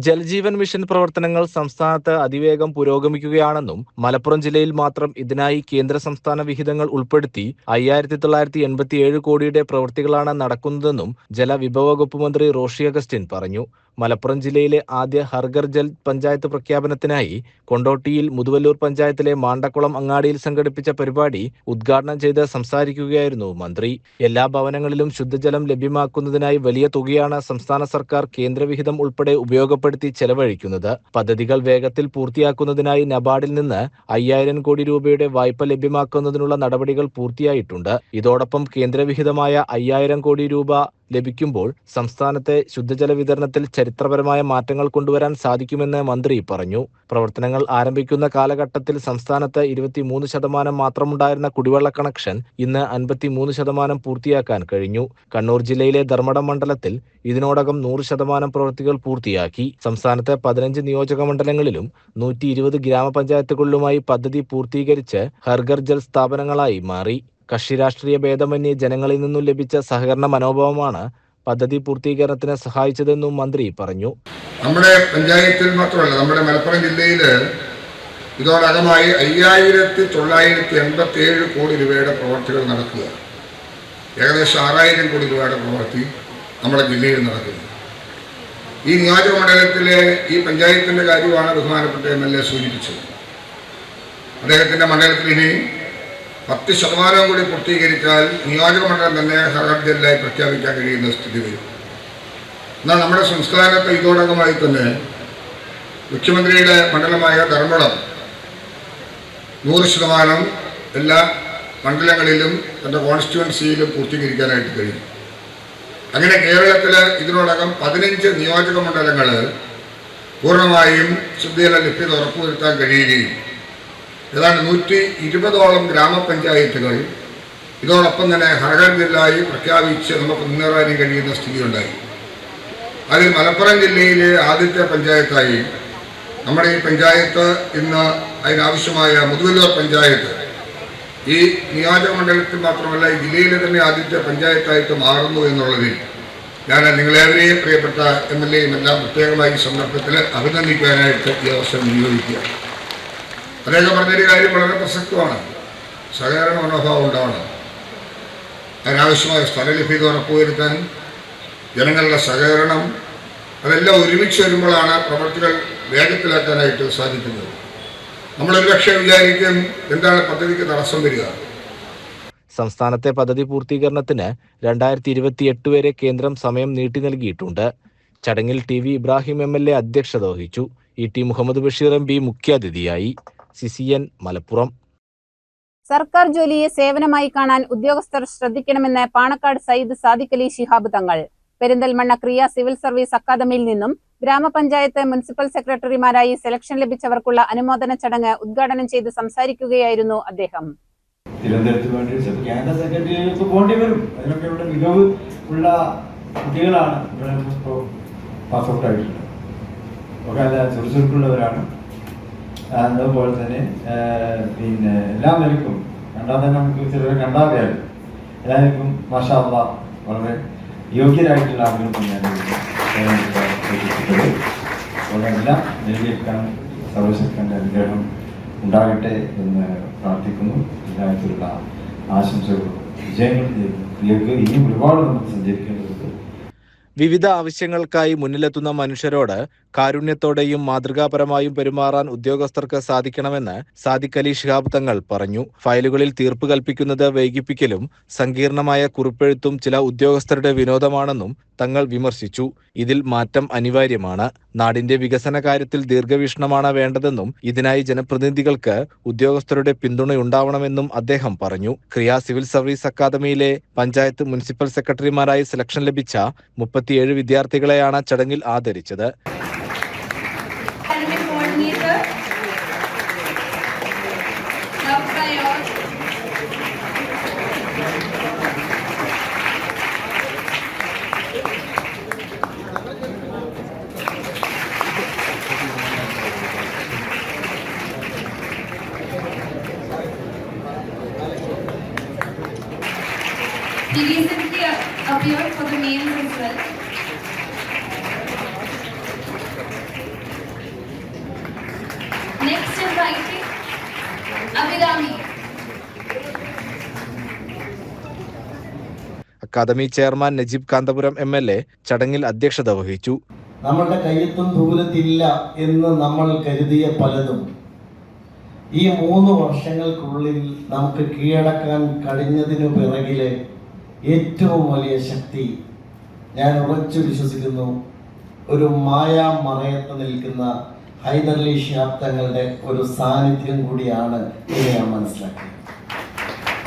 ജൽജീവൻ മിഷൻ പ്രവർത്തനങ്ങൾ സംസ്ഥാനത്ത് അതിവേഗം പുരോഗമിക്കുകയാണെന്നും മലപ്പുറം ജില്ലയിൽ മാത്രം ഇതിനായി കേന്ദ്ര സംസ്ഥാന വിഹിതങ്ങൾ ഉൾപ്പെടുത്തി 5,987 കോടിയുടെ പ്രവൃത്തികളാണ് നടക്കുന്നതെന്നും ജലവിഭവ വകുപ്പ് മന്ത്രി റോഷി അഗസ്റ്റിൻ പറഞ്ഞു. മലപ്പുറം ജില്ലയിലെ ആദ്യ ഹർഘർ ജൽ പഞ്ചായത്ത് പ്രഖ്യാപനത്തിനായി കൊണ്ടോട്ടിയിൽ മുതുവല്ലൂർ പഞ്ചായത്തിലെ മാണ്ടക്കുളം അങ്ങാടിയിൽ സംഘടിപ്പിച്ച പരിപാടി ഉദ്ഘാടനം ചെയ്ത് സംസാരിക്കുകയായിരുന്നു മന്ത്രി. എല്ലാ ഭവനങ്ങളിലും ശുദ്ധജലം ലഭ്യമാക്കുന്നതിനായി വലിയ തുകയാണ് സംസ്ഥാന സർക്കാർ കേന്ദ്രവിഹിതം ഉൾപ്പെടെ ഉപയോഗപ്പെടുത്തി ചെലവഴിക്കുന്നത്. പദ്ധതികൾ വേഗത്തിൽ പൂർത്തിയാക്കുന്നതിനായി നബാർഡിൽ നിന്ന് 5,000 കോടി രൂപയുടെ വായ്പ ലഭ്യമാക്കുന്നതിനുള്ള നടപടികൾ പൂർത്തിയായിട്ടുണ്ട്. ഇതോടൊപ്പം കേന്ദ്രവിഹിതമായ 5,000 കോടി രൂപ ലഭിക്കുമ്പോൾ സംസ്ഥാനത്തെ ശുദ്ധജല വിതരണത്തിൽ ചരിത്രപരമായ മാറ്റങ്ങൾ കൊണ്ടുവരാൻ സാധിക്കുമെന്ന് മന്ത്രി പറഞ്ഞു. പ്രവർത്തനങ്ങൾ ആരംഭിക്കുന്ന കാലഘട്ടത്തിൽ സംസ്ഥാനത്ത് 23% മാത്രമുണ്ടായിരുന്ന കുടിവെള്ള കണക്ഷൻ ഇന്ന് 53% പൂർത്തിയാക്കാൻ കഴിഞ്ഞു. കണ്ണൂർ ജില്ലയിലെ ധർമ്മടം മണ്ഡലത്തിൽ ഇതിനോടകം 100% പ്രവൃത്തികൾ പൂർത്തിയാക്കി. സംസ്ഥാനത്തെ 15 നിയോജക മണ്ഡലങ്ങളിലും 120 ഗ്രാമപഞ്ചായത്തുകളിലുമായി പദ്ധതി പൂർത്തീകരിച്ച് ഹർഘർ ജൽ സ്ഥാപനങ്ങളായി മാറി. കക്ഷി രാഷ്ട്രീയ ഭേദമന്യേ ജനങ്ങളിൽ നിന്നും ലഭിച്ച സഹകരണ മനോഭാവമാണ് പദ്ധതി പൂർത്തീകരണത്തിന് സഹായിച്ചതെന്നും മന്ത്രി പറഞ്ഞു. നമ്മുടെ പഞ്ചായത്തിൽ മാത്രമല്ല, നമ്മുടെ മലപ്പുറം ജില്ലയിൽ ഇതോടകമായി 5,987 കോടി രൂപയുടെ പ്രവർത്തികൾ നടക്കുക. ഏകദേശം 6,000 കോടി രൂപയുടെ പ്രവൃത്തി നമ്മുടെ ജില്ലയിൽ നടക്കുന്നു. ഈ നിയോജക മണ്ഡലത്തിലെ ഈ പഞ്ചായത്തിൻ്റെ കാര്യമാണ് ബഹുമാനപ്പെട്ട MLA സൂചിപ്പിച്ചത്. അദ്ദേഹത്തിൻ്റെ മണ്ഡലത്തിൽ ഇനി 10% കൂടി പൂർത്തീകരിച്ചാൽ നിയോജക മണ്ഡലം തന്നെ ഹർഘർ ജല്ലായി പ്രഖ്യാപിക്കാൻ കഴിയുന്ന സ്ഥിതി വരും. എന്നാൽ നമ്മുടെ സംസ്ഥാനത്ത് ഇതോടകമായി തന്നെ മുഖ്യമന്ത്രിയുടെ മണ്ഡലമായ ധർമ്മടം 100% എല്ലാ മണ്ഡലങ്ങളിലും തൻ്റെ കോൺസ്റ്റിറ്റ്യുവൻസിയിലും പൂർത്തീകരിക്കാനായിട്ട് കഴിയും. അങ്ങനെ കേരളത്തിൽ ഇതിനോടകം 15 നിയോജക മണ്ഡലങ്ങൾ പൂർണ്ണമായും ശുദ്ധജല ലഭ്യത ഉറപ്പുവരുത്താൻ കഴിയുകയും ഏതാണ്ട് 120ഓളം ഗ്രാമപഞ്ചായത്തുകൾ ഇതോടൊപ്പം തന്നെ ഹർഘർ ജില്ലായി പ്രഖ്യാപിച്ച് നമുക്ക് മുന്നേറാനും കഴിയുന്ന സ്ഥിതിയുണ്ടായി. അതിൽ മലപ്പുറം ജില്ലയിലെ ആദ്യത്തെ പഞ്ചായത്തായി നമ്മുടെ ഈ പഞ്ചായത്ത് ഇന്ന് അതിനാവശ്യമായ മുതുവല്ലൂർ പഞ്ചായത്ത് ഈ നിയോജക മണ്ഡലത്തിൽ മാത്രമല്ല ഈ ജില്ലയിലെ തന്നെ ആദ്യത്തെ പഞ്ചായത്തായിട്ട് മാറുന്നു എന്നുള്ളതിൽ ഞാൻ നിങ്ങളേവരെയും പ്രിയപ്പെട്ട MLAയും എല്ലാം പ്രത്യേകമായി ഈ സന്ദർഭത്തിൽ അഭിനന്ദിക്കാനായിട്ട് ഈ അവസരം വിനിയോഗിക്കുക. അദ്ദേഹം പറഞ്ഞൊരു കാര്യം വളരെ പ്രസക്തമാണ്. സഹകരണ മനോഭാവം ഉണ്ടാവണം. അതിനാവശ്യമായ സ്ഥലലഭ്യത ഉറപ്പുവരുത്താൻ ജനങ്ങളുടെ സഹകരണം അതെല്ലാം ഒരുമിച്ച് വരുമ്പോഴാണ് പ്രവർത്തികൾ വേഗത്തിലാക്കാനായിട്ട് സാധിക്കുന്നത്. നമ്മളൊരു പക്ഷേ വിചാരിക്കും എന്താണ് പദ്ധതിക്ക് തടസ്സം വരിക. സംസ്ഥാനത്തെ പദ്ധതി പൂർത്തീകരണത്തിന് 2028 വരെ കേന്ദ്രം സമയം നീട്ടി നൽകിയിട്ടുണ്ട്. ചടങ്ങിൽ TV ഇബ്രാഹിം MLA അധ്യക്ഷത വഹിച്ചു. ET മുഹമ്മദ് ബഷീർ MP മുഖ്യാതിഥിയായി. CCN മലപ്പുറം. സർക്കാർ ജോലിയെ സേവനമായി കാണാൻ ഉദ്യോഗസ്ഥർ ശ്രദ്ധിക്കണമെന്ന് പാണക്കാട് സയ്യിദ് സാദിഖ് അലി ശിഹാബ് തങ്ങൾ. പെരിന്തൽമണ്ണ ക്രിയ സിവിൽ സർവീസ് അക്കാദമിയിൽ നിന്നും ഗ്രാമപഞ്ചായത്ത് മുനിസിപ്പൽ സെക്രട്ടറിമാരായി സെലക്ഷൻ ലഭിച്ചവർക്കുള്ള അനുമോദന ചടങ്ങ് ഉദ്ഘാടനം ചെയ്ത് സംസാരിക്കുകയായിരുന്നു അദ്ദേഹം. തിരുവനന്തപുരത്ത് വേണ്ടി കേന്ദ്ര സെക്രട്ടറിയിലേക്ക് പോകേണ്ടി വരും. അതിനൊക്കെ ഇവിടെ മികവ് ഉള്ള കുട്ടികളാണ് ഇവിടെ ഇപ്പോൾ പാസ് ഔട്ട് ആയിട്ടുള്ളത്. ഒക്കെ നല്ല ചുറുചുറുക്കുള്ളവരാണ്. അതുപോലെ തന്നെ എല്ലാ നിലക്കും കണ്ടാൽ തന്നെ നമുക്ക് ചിലരെ കണ്ടാൽ അറിയാം. എല്ലാ നിലക്കും മാഷാ അല്ലാഹ് വളരെ യോഗ്യരായിട്ടുള്ള ആളുകൾ തന്നെയാണ് എല്ലാം നേടിയെടുക്കാൻ സർവശക്തന്റെ അനുഗ്രഹം ഉണ്ടാകട്ടെ എന്ന് പ്രാർത്ഥിക്കുന്നു. എല്ലാത്തിലുള്ള ആശംസകളും വിജയങ്ങളും ചെയ്യുന്നു. ക്രിയക്ക് ഇനിയും ഒരുപാട് നമുക്ക് സഞ്ചരിക്കേണ്ടതുണ്ട്. വിവിധ ആവശ്യങ്ങൾക്കായി മുന്നിലെത്തുന്ന മനുഷ്യരോട് കാരുണ്യത്തോടെയും മാതൃകാപരമായും പെരുമാറാൻ ഉദ്യോഗസ്ഥർക്ക് സാധിക്കണമെന്ന് സാദിഖ് അലി ശിഹാബ് തങ്ങൾ പറഞ്ഞു. ഫയലുകളിൽ തീർപ്പ് കൽപ്പിക്കുന്നത് വൈകിപ്പിക്കലും സങ്കീർണമായ കുറിപ്പെഴുത്തും ചില ഉദ്യോഗസ്ഥരുടെ വിനോദമാണെന്നും തങ്ങൾ വിമർശിച്ചു. ഇതിൽ മാറ്റം അനിവാര്യമാണ്. നാടിന്റെ വികസന കാര്യത്തിൽ ദീർഘവീക്ഷണമാണ് വേണ്ടതെന്നും ഇതിനായി ജനപ്രതിനിധികൾക്ക് ഉദ്യോഗസ്ഥരുടെ പിന്തുണയുണ്ടാവണമെന്നും അദ്ദേഹം പറഞ്ഞു. ക്രിയ സിവിൽ സർവീസ് അക്കാദമിയിലെ പഞ്ചായത്ത് മുനിസിപ്പൽ സെക്രട്ടറിമാരായി സെലക്ഷൻ ലഭിച്ച 37 വിദ്യാർത്ഥികളെയാണ് ചടങ്ങിൽ ആദരിച്ചത്. He recently appeared for the males as well. Next is writing Abhirami. Academy chairman Najeeb Kanthapuram MLA ചടങ്ങിൽ അധ്യക്ഷത വഹിച്ചു. നമ്മളുടെ കയ്യെത്തും ദൂരത്തില്ല എന്ന് നമ്മൾ കരുതിയ പലതും ഈ 3 വർഷങ്ങൾക്കുള്ളിൽ നമുക്ക് കീഴടക്കാൻ കഴിഞ്ഞതിനു പിറകിലെ ഏറ്റവും വലിയ ശക്തി ഞാൻ ഉറച്ചു വിശ്വസിക്കുന്നു ഒരു മായാമറയത്ത് നിൽക്കുന്ന ഹൈദരലി ശിഹാബ് തങ്ങളുടെ ഒരു സാന്നിധ്യം കൂടിയാണ് എന്ന് ഞാൻ മനസ്സിലാക്കിയത്.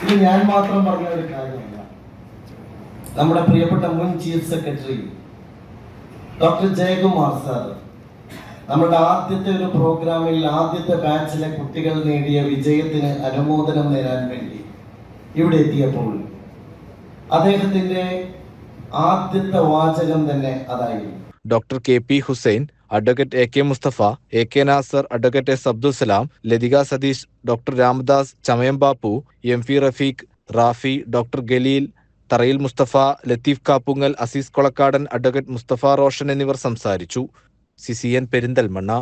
ഇത് ഞാൻ മാത്രം പറഞ്ഞ ഒരു കാര്യമല്ല. നമ്മുടെ പ്രിയപ്പെട്ട മുൻ chief secretary doctor Jayakumar sir നമ്മുടെ ആദ്യത്തെ ഒരു പ്രോഗ്രാമിൽ ആദ്യത്തെ ബാച്ചിലെ കുട്ടികൾ നേടിയ വിജയത്തിന് അനുമോദനം നേടാൻ വേണ്ടി ഇവിടെ എത്തിയപ്പോൾ അദ്ദേഹത്തിന്റെ ആദ്യത്തെ വാചകം തന്നെ അതായിരുന്നു. Doctor KP Hussain, advocate AK Mustafa, AK Nasar, advocate S Abdul Salam, Lathika Satheesh, doctor Ramadas, Chamayam Bapu, MP Rafeeq, Rafi, doctor Galeel, Tharayil Mustafa, Latheef Kappungal, Azeez Kolakkadan, advocate Mustafa Roshan എന്നിവർ സംസാരിച്ചു. CCN Perinthalmanna.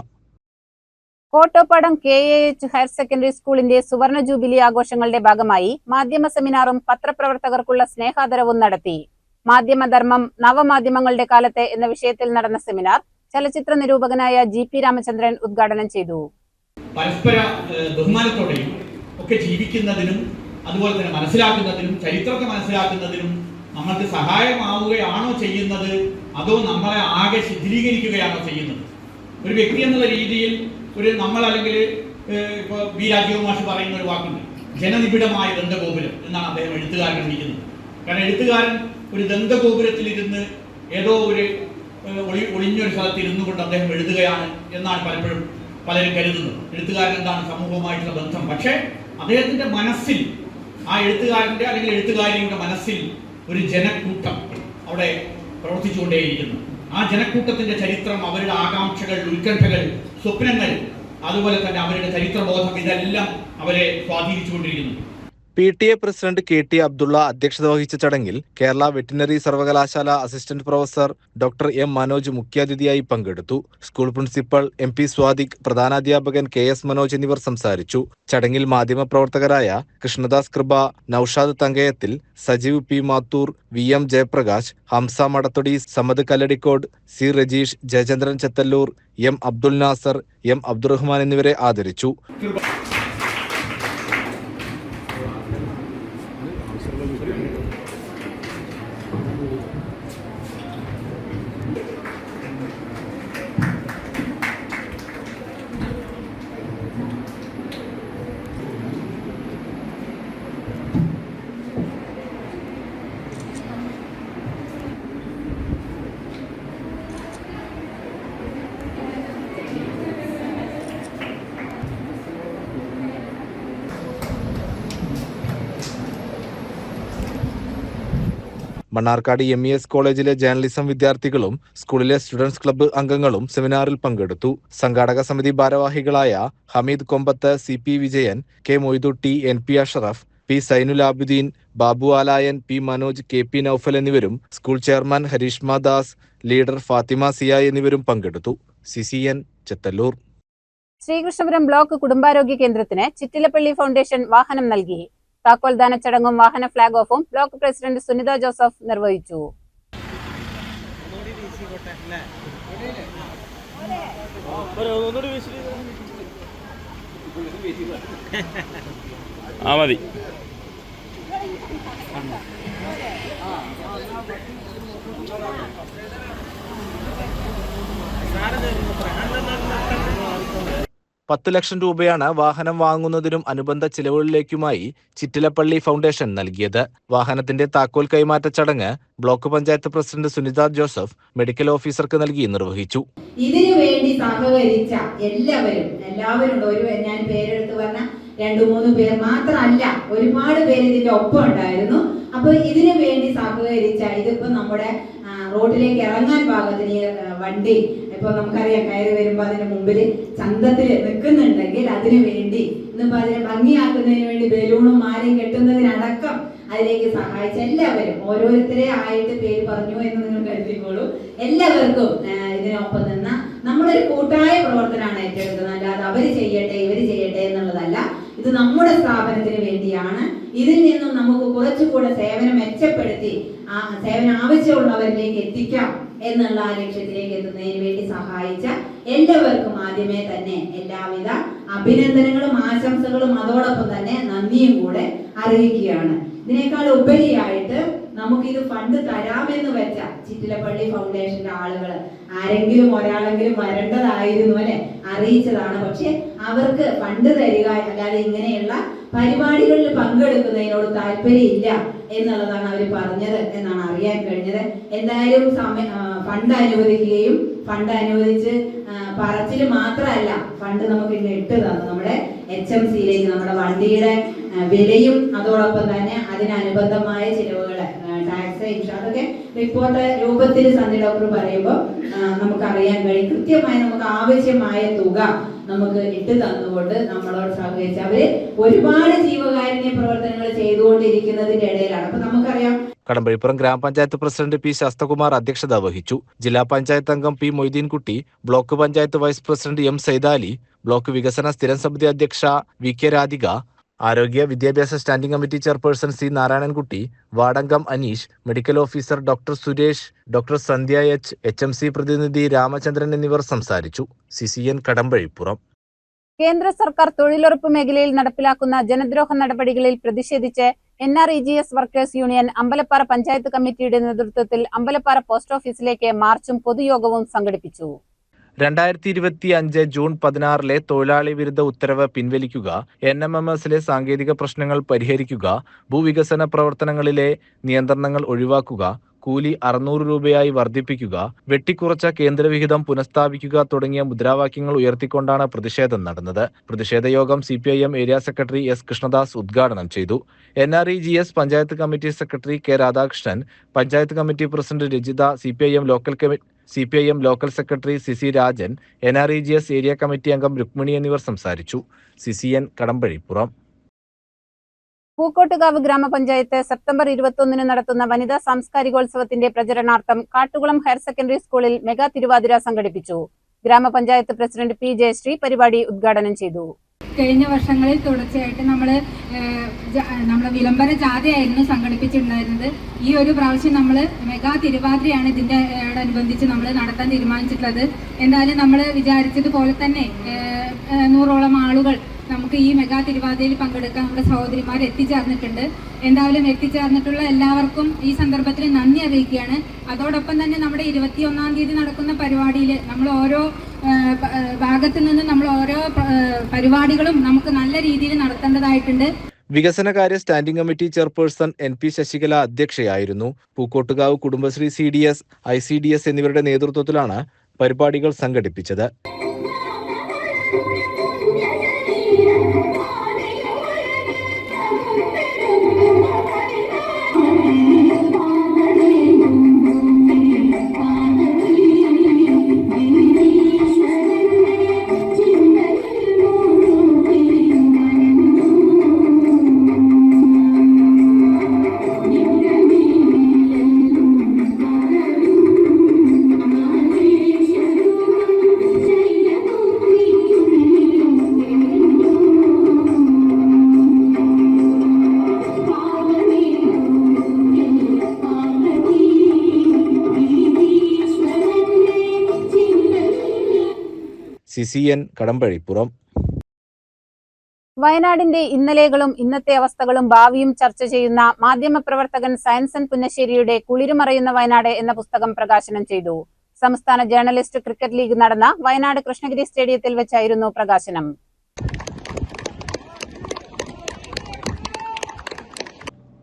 Kottopadam KAH higher secondary സ്കൂളിന്റെ സുവർണ ജൂബിലി ആഘോഷങ്ങളുടെ ഭാഗമായി മാധ്യമ സെമിനാറും പത്രപ്രവർത്തകർക്കുള്ള സ്നേഹാദരവും നടത്തി. മാധ്യമധർമ്മം നവമാധ്യമങ്ങളുടെ കാലത്ത് എന്ന വിഷയത്തിൽ നടന്ന സെമിനാർ ചലച്ചിത്ര നിരൂപകനായ GP രാമചന്ദ്രൻ ഉദ്ഘാടനം ചെയ്തു. പരസ്പര ബഹുമാനത്തോടെയും ഒക്കെ ജീവിക്കുന്നതിനും അതുപോലെ തന്നെ മനസ്സിലാക്കുന്നതിനും ചരിത്രത്തെ മനസ്സിലാക്കുന്നതിനും നമ്മൾക്ക് സഹായമാവുകയാണോ ചെയ്യുന്നത്, അതോ നമ്മളെ ആകെ ശിഥിലീകരിക്കുകയാണോ ചെയ്യുന്നത്? ഒരു വ്യക്തി എന്നുള്ള രീതിയിൽ നമ്മൾ അല്ലെങ്കിൽ ഇപ്പോൾ B രാജീവ് മാഷ് പറയുന്ന ഒരു വാക്കുണ്ട്, ജനനിബിഡമായ ദന്തഗോപുരം എന്നാണ് അദ്ദേഹം എഴുത്തുകാരൻ വിളിക്കുന്നത്. കാരണം എഴുത്തുകാരൻ ഒരു ദന്തഗോപുരത്തിലിരുന്ന് ഏതോ ഒരു ഒളിഞ്ഞൊരു സ്ഥലത്ത് ഇരുന്നു കൊണ്ട് അദ്ദേഹം എഴുതുകയാണ് എന്നാണ് പലപ്പോഴും പലരും കരുതുന്നത്. എഴുത്തുകാരൻ എന്താണ് സമൂഹവുമായിട്ടുള്ള ബന്ധം? പക്ഷേ അദ്ദേഹത്തിന്റെ മനസ്സിൽ, ആ എഴുത്തുകാരന്റെ അല്ലെങ്കിൽ എഴുത്തുകാരിയുടെ മനസ്സിൽ ഒരു ജനക്കൂട്ടം അവിടെ പ്രവർത്തിച്ചുകൊണ്ടേയിരിക്കുന്നു. ആ ജനക്കൂട്ടത്തിന്റെ ചരിത്രം, അവരുടെ ആകാംക്ഷകൾ, ഉത്കണ്ഠകൾ, സ്വപ്നങ്ങൾ, അതുപോലെ തന്നെ അവരുടെ ചരിത്രബോധം, ഇതെല്ലാം അവരെ സ്വാധീനിച്ചുകൊണ്ടിരിക്കുന്നു. PTA പ്രസിഡന്റ് KT അബ്ദുള്ള അധ്യക്ഷത വഹിച്ച ചടങ്ങിൽ കേരള വെറ്റിനറി സർവകലാശാല assistant professor doctor M Manoj മുഖ്യാതിഥിയായി പങ്കെടുത്തു. School principal MP Sadiq, പ്രധാനാധ്യാപകൻ KS Manoj എന്നിവർ സംസാരിച്ചു. ചടങ്ങിൽ മാധ്യമപ്രവർത്തകരായ കൃഷ്ണദാസ് കൃപ, നൌഷാദ് തങ്കയത്തിൽ, Sajeev P Mathur, VM Jayaprakash, Hamza മടത്തൊടി, Samad Kalladikode, C Rajeesh, Jayachandran Chethallur, M Abdul Nasar, M Abdurahman എന്നിവരെ ആദരിച്ചു. മണ്ണാർക്കാട് MES കോളേജിലെ ജേർണലിസം വിദ്യാർത്ഥികളും സ്കൂളിലെ സ്റ്റുഡൻസ് ക്ലബ്ബ് അംഗങ്ങളും സെമിനാറിൽ പങ്കെടുത്തു. സംഘാടക സമിതി ഭാരവാഹികളായ ഹമീദ് കൊമ്പത്ത്, CP Vijayan, K Moidutty, NP Ashraf, P Zainul Abideen, Babu Alayan, P Manoj, KP Noufal എന്നിവരും school chairman Harishma Das, leader Fathima Siya എന്നിവരും പങ്കെടുത്തു. CCN ചെത്തല്ലൂർ. ശ്രീകൃഷ്ണപുരം ബ്ലോക്ക് കുടുംബാരോഗ്യ കേന്ദ്രത്തിന് ചിറ്റിലപ്പള്ളി ഫൗണ്ടേഷൻ വാഹനം നൽകി. താക്കോൽദാന ചടങ്ങും വാഹന ഫ്ളാഗ് ഓഫും ബ്ലോക്ക് പ്രസിഡന്റ് സുനിത ജോസഫ് നിർവഹിച്ചു. മതി. ₹10 ലക്ഷം വാഹനം വാങ്ങുന്നതിനും അനുബന്ധ ചിലവുകളിലേക്കുമായി ചിറ്റിലപ്പള്ളി ഫൗണ്ടേഷൻ നൽകിയത്. വാഹനത്തിന്റെ താക്കോൽ കൈമാറ്റ ചടങ്ങ് block panchayat president Sunitha Joseph medical ഓഫീസർക്ക് നൽകി നിർവഹിച്ചു. ഇതിനു വേണ്ടി സഹകരിച്ച എല്ലാവരും ഞാൻ പേരെടുത്ത് പറഞ്ഞ 2-3 പേർ മാത്രമല്ല, ഒരുപാട് പേര് ഇതിന്റെ ഒപ്പം ഉണ്ടായിരുന്നു. അപ്പൊ ഇതിനു വേണ്ടി സഹകരിച്ച, ഇതിപ്പോ നമ്മുടെ റോഡിലേക്ക് ഇറങ്ങാൻ പാകത്തിന് വണ്ടി ഇപ്പൊ നമുക്കറിയാം കയറി വരുമ്പോ അതിന് മുമ്പിൽ ചന്തത്തിൽ നിൽക്കുന്നുണ്ടെങ്കിൽ അതിനു വേണ്ടി ഇന്നിപ്പോ അതിനെ ഭംഗിയാക്കുന്നതിന് വേണ്ടി ബലൂണും മാലയും കെട്ടുന്നതിനടക്കം അതിലേക്ക് സഹായിച്ച എല്ലാവരും, ഓരോരുത്തരെ ആയിട്ട് പേര് പറഞ്ഞു എന്ന് നിങ്ങൾ കരുതിക്കോളൂ. എല്ലാവർക്കും ഇതിനൊപ്പം നിന്ന നമ്മളൊരു കൂട്ടായ പ്രവർത്തനമാണ് ഏറ്റെടുക്കുന്നത്. അല്ലാതെ അവര് ചെയ്യട്ടെ ഇവര് ചെയ്യട്ടെ എന്നുള്ളതല്ല. ഇത് നമ്മുടെ സ്ഥാപനത്തിന് വേണ്ടിയാണ്. ഇതിൽ നിന്നും നമുക്ക് കുറച്ചുകൂടെ സേവനം മെച്ചപ്പെടുത്തി ആ സേവനം ആവശ്യമുള്ളവരിലേക്ക് എത്തിക്കാം എന്നുള്ള ആ ലക്ഷ്യത്തിലേക്ക് എത്തുന്നതിന് വേണ്ടി സഹായിച്ച എല്ലാവർക്കും ആദ്യമേ തന്നെ എല്ലാവിധ അഭിനന്ദനങ്ങളും ആശംസകളും അതോടൊപ്പം തന്നെ നന്ദിയും കൂടെ അറിയിക്കുകയാണ്. ഇതിനേക്കാൾ ഉപരിയായിട്ട് നമുക്കിത് ഫണ്ട് തരാമെന്ന് വെച്ച ചിറ്റിലപ്പള്ളി ഫൗണ്ടേഷന്റെ ആളുകൾ ആരെങ്കിലും ഒരാളെങ്കിലും വരേണ്ടതായിരുന്നു അല്ലെ, അറിയിച്ചതാണ്. പക്ഷെ അവർക്ക് ഫണ്ട് തരിക അല്ലാതെ ഇങ്ങനെയുള്ള പരിപാടികളിൽ പങ്കെടുക്കുന്നതിനോട് താല്പര്യമില്ല എന്നുള്ളതാണ് അവർ പറഞ്ഞത് എന്നാണ് അറിയാൻ കഴിഞ്ഞത്. എന്തായാലും ഫണ്ട് അനുവദിക്കുകയും ഫണ്ട് അനുവദിച്ച് പറച്ചിൽ മാത്രമല്ല, ഫണ്ട് നമുക്ക് ഇന്ന് ഇട്ട് തന്നു നമ്മുടെ HMCയിലേക്ക്. നമ്മുടെ വണ്ടിയുടെ വിലയും അതോടൊപ്പം തന്നെ അതിനനുബന്ധമായ ചിലവുകള്, ടാക്സ്, ഇൻഷുറൻസ്, അതൊക്കെ റിപ്പോർട്ട് രൂപത്തിൽ സന്ധി ഡോക്ടർ പറയുമ്പോൾ നമുക്കറിയാൻ കഴിയും. കൃത്യമായി നമുക്ക് ആവശ്യമായ തുക നമുക്ക് ഇട്ട് തന്നുകൊണ്ട് നമ്മളോട് സഹകരിച്ച് അവര് ഒരുപാട് ജീവകാരുണ്യ പ്രവർത്തനങ്ങൾ ചെയ്തുകൊണ്ടിരിക്കുന്നതിന്റെ ഇടയിലാണ്. അപ്പൊ നമുക്കറിയാം കടമ്പഴിപ്പുറം ഗ്രാമപഞ്ചായത്ത് പ്രസിഡന്റ് P ശാസ്തകുമാർ അധ്യക്ഷത വഹിച്ചു. ജില്ലാ പഞ്ചായത്ത് അംഗം P Moideenkutty, block panchayat vice president M Saidali, block വികസന സ്ഥിരം സമിതി അധ്യക്ഷ VK രാധിക, ആരോഗ്യ വിദ്യാഭ്യാസ standing committee chairperson C Narayanankutty, വാർഡംഗം Aneesh, medical officer doctor Suresh, doctor Sandhya H, HMC പ്രതിനിധി രാമചന്ദ്രൻ എന്നിവർ സംസാരിച്ചു. CCN കടമ്പഴിപ്പുറം. കേന്ദ്ര സർക്കാർ തൊഴിലുറപ്പ് മേഖലയിൽ നടപ്പിലാക്കുന്ന ജനദ്രോഹ നടപടികളിൽ പ്രതിഷേധിച്ച് NREGS workers union Ambalappara panchayat കമ്മിറ്റിയുടെ നേതൃത്വത്തിൽ അമ്പലപ്പാറ പോസ്റ്റ് ഓഫീസിലേക്ക് മാർച്ചും പൊതുയോഗവും സംഘടിപ്പിച്ചു. 2025 ജൂൺ 16 തൊഴിലാളി വിരുദ്ധ ഉത്തരവ് പിൻവലിക്കുക, NMMSലെ സാങ്കേതിക പ്രശ്നങ്ങൾ പരിഹരിക്കുക, ഭൂവികസന പ്രവർത്തനങ്ങളിലെ നിയന്ത്രണങ്ങൾ ഒഴിവാക്കുക, കൂലി 600 രൂപയായി വർദ്ധിപ്പിക്കുക, വെട്ടിക്കുറച്ച കേന്ദ്രവിഹിതം പുനഃസ്ഥാപിക്കുക തുടങ്ങിയ മുദ്രാവാക്യങ്ങൾ ഉയർത്തിക്കൊണ്ടാണ് പ്രതിഷേധം നടന്നത്. പ്രതിഷേധ യോഗം CPIM area secretary S Krishnadas ഉദ്ഘാടനം ചെയ്തു. NREGS panchayat committee secretary K Radhakrishnan, panchayat committee president Rajitha, CPIM local secretary CC Rajan, NREGS area committee അംഗം രുക്മിണി എന്നിവർ സംസാരിച്ചു. CCN കടമ്പഴിപ്പുറം. പൂക്കോട്ടുകാവ് ഗ്രാമപഞ്ചായത്ത് സെപ്റ്റംബർ 21 നടത്തുന്ന വനിതാ സാംസ്കാരികോത്സവത്തിന്റെ പ്രചരണാർത്ഥം കാട്ടുകുളം ഹയർ സെക്കൻഡറി സ്കൂളിൽ മെഗാ തിരുവാതിര സംഘടിപ്പിച്ചു. ഗ്രാമപഞ്ചായത്ത് പ്രസിഡന്റ് P ജയശ്രീ പരിപാടി ഉദ്ഘാടനം ചെയ്തു. കഴിഞ്ഞ വർഷങ്ങളിൽ തുടർച്ചയായിട്ട് നമ്മൾ വിളംബര ജാഥയായിരുന്നു സംഘടിപ്പിച്ചിട്ടുണ്ടായിരുന്നത്. ഈ ഒരു പ്രാവശ്യം നമ്മൾ മെഗാ തിരുവാതിരയാണ് ഇതിനോടനുബന്ധിച്ച് നമ്മൾ നടത്താൻ തീരുമാനിച്ചിട്ടുള്ളത്. എന്തായാലും നമ്മൾ വിചാരിച്ചതുപോലെ തന്നെ 100ഓളം ആളുകൾ നമുക്ക് ഈ മെഗാ തിരുവാതിരയിൽ പങ്കെടുക്കാൻ നമ്മുടെ സഹോദരിമാർ എത്തിച്ചേർന്നിട്ടുണ്ട്. എന്തായാലും എത്തിച്ചേർന്നിട്ടുള്ള എല്ലാവർക്കും ഈ സന്ദർഭത്തിൽ നന്ദി അറിയിക്കുകയാണ്. അതോടൊപ്പം തന്നെ നമ്മുടെ 21-ാം തീയതി നടക്കുന്ന പരിപാടിയിൽ നമ്മൾ ഓരോ ഭാഗത്തു നിന്നും നമ്മൾ ഓരോ പരിപാടികളും നമുക്ക് നല്ല രീതിയിൽ നടത്തേണ്ടതായിട്ടുണ്ട്. വികസനകാര്യ standing committee chairperson NP Sasikala അധ്യക്ഷയായിരുന്നു. പൂക്കോട്ടുകാവ് കുടുംബശ്രീ CDS, ICDS എന്നിവരുടെ നേതൃത്വത്തിലാണ് പരിപാടികൾ സംഘടിപ്പിച്ചത്. CCN കടമ്പഴിപ്പുറം. വയനാടിന്റെ ഇന്നലെകളും ഇന്നത്തെ അവസ്ഥകളും ഭാവിയും ചർച്ച ചെയ്യുന്ന മാധ്യമപ്രവർത്തകൻ സയൻസൻ പുന്നശ്ശേരിയുടെ കുളിരുമറയുന്ന വയനാട് എന്ന പുസ്തകം പ്രകാശനം ചെയ്തു. സംസ്ഥാന ജേർണലിസ്റ്റ് ക്രിക്കറ്റ് ലീഗ് നടന്ന വയനാട് കൃഷ്ണഗിരി സ്റ്റേഡിയത്തിൽ വെച്ചായിരുന്നു പ്രകാശനം.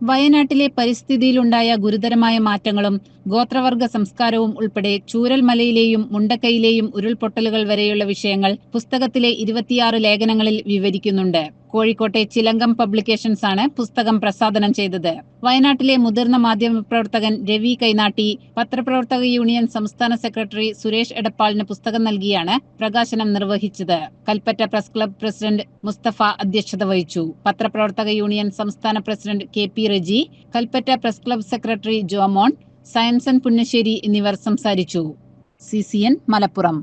വയനാട്ടിലെ പരിസ്ഥിതിയിലുണ്ടായ ഗുരുതരമായ മാറ്റങ്ങളും ഗോത്രവർഗ സംസ്കാരവും ഉൾപ്പെടെ ചൂരൽമലയിലെയും മുണ്ടക്കൈയിലെയും ഉരുൾപൊട്ടലുകൾ വരെയുള്ള വിഷയങ്ങൾ പുസ്തകത്തിലെ 26 ലേഖനങ്ങളിൽ വിവരിക്കുന്നുണ്ട്. കോഴിക്കോട്ടെ ചിലങ്കം പബ്ലിക്കേഷൻസ് ആണ് പുസ്തകം പ്രസാധനം ചെയ്തത്. വയനാട്ടിലെ മുതിർന്ന മാധ്യമപ്രവർത്തകൻ രവി കൈനാട്ടി, പത്രപ്രവർത്തക യൂണിയൻ സംസ്ഥാന സെക്രട്ടറി സുരേഷ് എടപ്പാളിന് പുസ്തകം നൽകിയാണ് പ്രകാശനം നിർവഹിച്ചത്. Kalpetta press club president Mustafa അധ്യക്ഷത വഹിച്ചു. പത്രപ്രവർത്തക യൂണിയൻ സംസ്ഥാന president KP Reji, Kalpetta press club secretary Jomon, Sayanson Punnassery എന്നിവർ സംസാരിച്ചു. CCN മലപ്പുറം.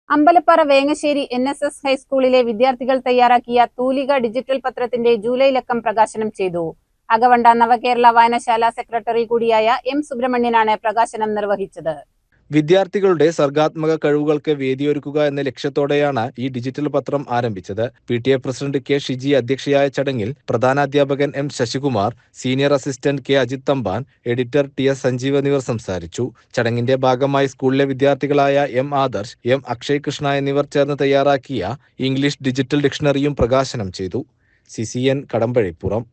അമ്പലപ്പാറ വേങ്ങശ്ശേരി NSS ഹൈസ്കൂളിലെ വിദ്യാർത്ഥികൾ തയ്യാറാക്കിയ തൂലിക ഡിജിറ്റൽ പത്രത്തിന്റെ ജൂലൈ ലക്കം പ്രകാശനം ചെയ്തു. അകവണ്ട നവകേരള വായനശാല സെക്രട്ടറി കൂടിയായ M സുബ്രഹ്മണ്യനാണ് പ്രകാശനം നിർവഹിച്ചത്. വിദ്യാർത്ഥികളുടെ സർഗാത്മക കഴിവുകൾക്ക് വേദിയൊരുക്കുക എന്ന ലക്ഷ്യത്തോടെയാണ് ഈ ഡിജിറ്റൽ പത്രം ആരംഭിച്ചത്. PTA പ്രസിഡന്റ് K ഷിജി അധ്യക്ഷയായ ചടങ്ങിൽ പ്രധാനാധ്യാപകൻ M Sasikumar, senior assistant K Ajith Thampan, editor TS Sanjeev എന്നിവർ സംസാരിച്ചു. ചടങ്ങിന്റെ ഭാഗമായി സ്കൂളിലെ വിദ്യാർത്ഥികളായ M ആദർശ്, M അക്ഷയ് കൃഷ്ണ എന്നിവർ ചേർന്ന് തയ്യാറാക്കിയ ഇംഗ്ലീഷ് ഡിജിറ്റൽ ഡിക്ഷണറിയും പ്രകാശനം ചെയ്തു. CCN കടമ്പഴിപ്പുറം.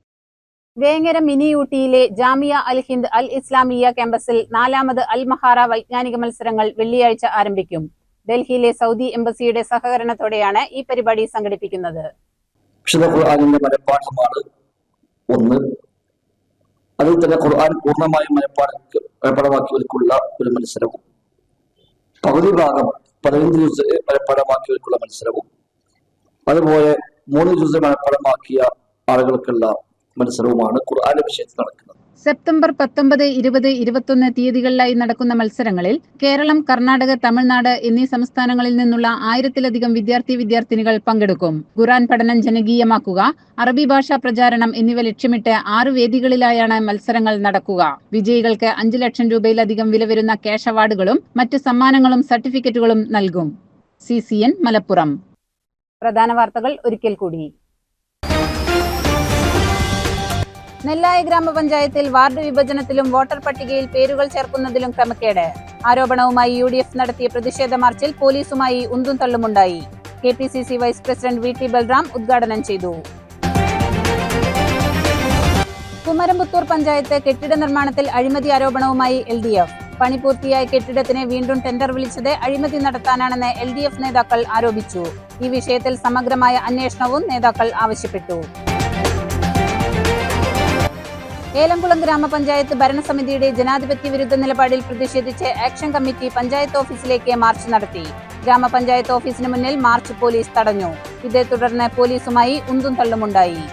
വേങ്ങര മിനി ഊട്ടിയിലെ ജാമിയ അൽ ഹിന്ദ് അൽ ഇസ്ലാമിയ ക്യാമ്പസിൽ 4ാമത് അൽ മഹാറ വൈജ്ഞാനിക മത്സരങ്ങൾ വെള്ളിയാഴ്ച ആരംഭിക്കും. ഡൽഹിയിലെ സൗദി എംബസിയുടെ സഹകരണത്തോടെയാണ് ഈ പരിപാടി സംഘടിപ്പിക്കുന്നത്. വിശുദ്ധ ഖുർആനിന്റെ മനഃപ്പാഠമാണ് ഒന്ന്. അതിൽ തന്നെ ഖുർആൻ പൂർണ്ണമായും മനഃപ്പാഠമാക്കിയവർക്കുള്ള ഒരു മത്സരവും, പകുതി ഭാഗം 15 ജുസ് മനഃപ്പാഠമാക്കിയവർക്കുള്ള മത്സരവും, അതുപോലെ 3 ജുസ് മനഃപ്പാഠമാക്കിയ ആളുകൾക്കുള്ള മത്സരവുമാണ് ഖുർആന്റെ വിഷയത്തിൽ നടക്കുന്നത്. സെപ്റ്റംബർ 19, 20, 21 തീയതികളിലായി നടക്കുന്ന മത്സരങ്ങളിൽ കേരളം, കർണാടക, തമിഴ്നാട് എന്നീ സംസ്ഥാനങ്ങളിൽ നിന്നുള്ള 1000-ലധികം വിദ്യാർത്ഥിനികൾ പങ്കെടുക്കും. ഖുർആൻ പഠനം ജനകീയമാക്കുക, അറബി ഭാഷാ പ്രചാരണം എന്നിവ ലക്ഷ്യമിട്ട് 6 വേദികളിലായാണ് മത്സരങ്ങൾ നടക്കുക. വിജയികൾക്ക് 5 ലക്ഷം രൂപയിലധികം വില വരുന്ന ക്യാഷ് അവാർഡുകളും മറ്റ് സമ്മാനങ്ങളും സർട്ടിഫിക്കറ്റുകളും നൽകും. CCN മലപ്പുറം. പ്രധാന വാർത്തകൾ ഒരിക്കൽ കൂടി. നെല്ലായ ഗ്രാമപഞ്ചായത്തിൽ വാർഡ് വിഭജനത്തിലും വോട്ടർ പട്ടികയിൽ പേരുകൾ ചേർക്കുന്നതിലും ക്രമക്കേട്. ആരോപണവുമായി UDF നടത്തിയ പ്രതിഷേധ മാർച്ചിൽ പോലീസുമായി ഉന്തും തള്ളുമുണ്ടായി. KPCC vice president VT Balram ഉദ്ഘാടനം ചെയ്തു. കുമരംപുത്തൂർ പഞ്ചായത്ത് കെട്ടിട നിർമ്മാണത്തിൽ അഴിമതി ആരോപണവുമായി LDF. പണി പൂർത്തിയായ കെട്ടിടത്തിന് വീണ്ടും ടെൻഡർ വിളിച്ചത് അഴിമതി നടത്താനാണെന്ന് LDF നേതാക്കൾ ആരോപിച്ചു. ഈ വിഷയത്തിൽ സമഗ്രമായ അന്വേഷണവും നേതാക്കൾ ആവശ്യപ്പെട്ടു. ഏലംകുളം ഗ്രാമപഞ്ചായത്ത് ഭരണസമിതിയുടെ ജനാധിപത്യ വിരുദ്ധ നിലപാടിൽ പ്രതിഷേധിച്ച് ആക്ഷൻ കമ്മിറ്റി പഞ്ചായത്ത് ഓഫീസിലേക്ക് മാർച്ച് നടത്തി. ഗ്രാമപഞ്ചായത്ത് ഓഫീസിന് മുന്നിൽ മാർച്ച് പോലീസ് തടഞ്ഞു. ഇതേ തുടർന്ന് പോലീസുമായി ഉന്തും തള്ളുമുണ്ടായി.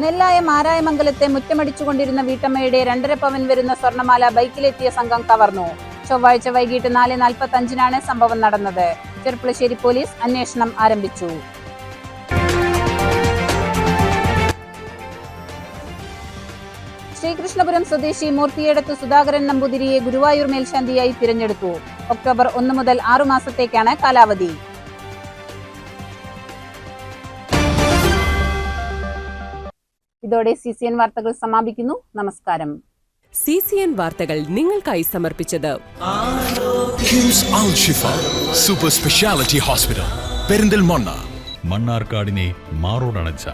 നെല്ലായ മാരായമംഗലത്തെ മുറ്റമടിച്ചുകൊണ്ടിരുന്ന വീട്ടമ്മയുടെ 2.5 പവൻ വരുന്ന സ്വർണ്ണമാല ബൈക്കിലെത്തിയ സംഘം കവർന്നു. ചൊവ്വാഴ്ച വൈകിട്ട് 4:45 സംഭവം നടന്നത്. ചെർപ്പുളശ്ശേരി പോലീസ് അന്വേഷണം ആരംഭിച്ചു. ശ്രീകൃഷ്ണപുരം സ്വദേശി മൂർത്തിയേടത്ത് സുധാകരൻ നമ്പൂതിരിയെ ഗുരുവായൂർ മേൽശാന്തിയായി തിരഞ്ഞെടുത്തു. ഒക്ടോബർ 1 മുതൽ 6 മാസത്തേക്കാണ് കാലാവധി. ഇതോടെ CCN വാർത്തകൾ സമാപിക്കുന്നു. നമസ്കാരം. CCN വാർത്തകൾ നിങ്ങൾക്കായി സമർപ്പിച്ചത് കിംസ് അൽ ഷിഫ സൂപ്പർ സ്പെഷ്യാലിറ്റി ഹോസ്പിറ്റൽ, പെരിന്തൽമണ്ണ. മണ്ണാർക്കാടിനെ മാറോടണച്ച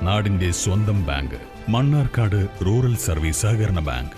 നാടിന്റെ സ്വന്തം ബാങ്ക് മണ്ണാർക്കാട് റൂറൽ സർവീസ് സഹകരണ ബാങ്ക്.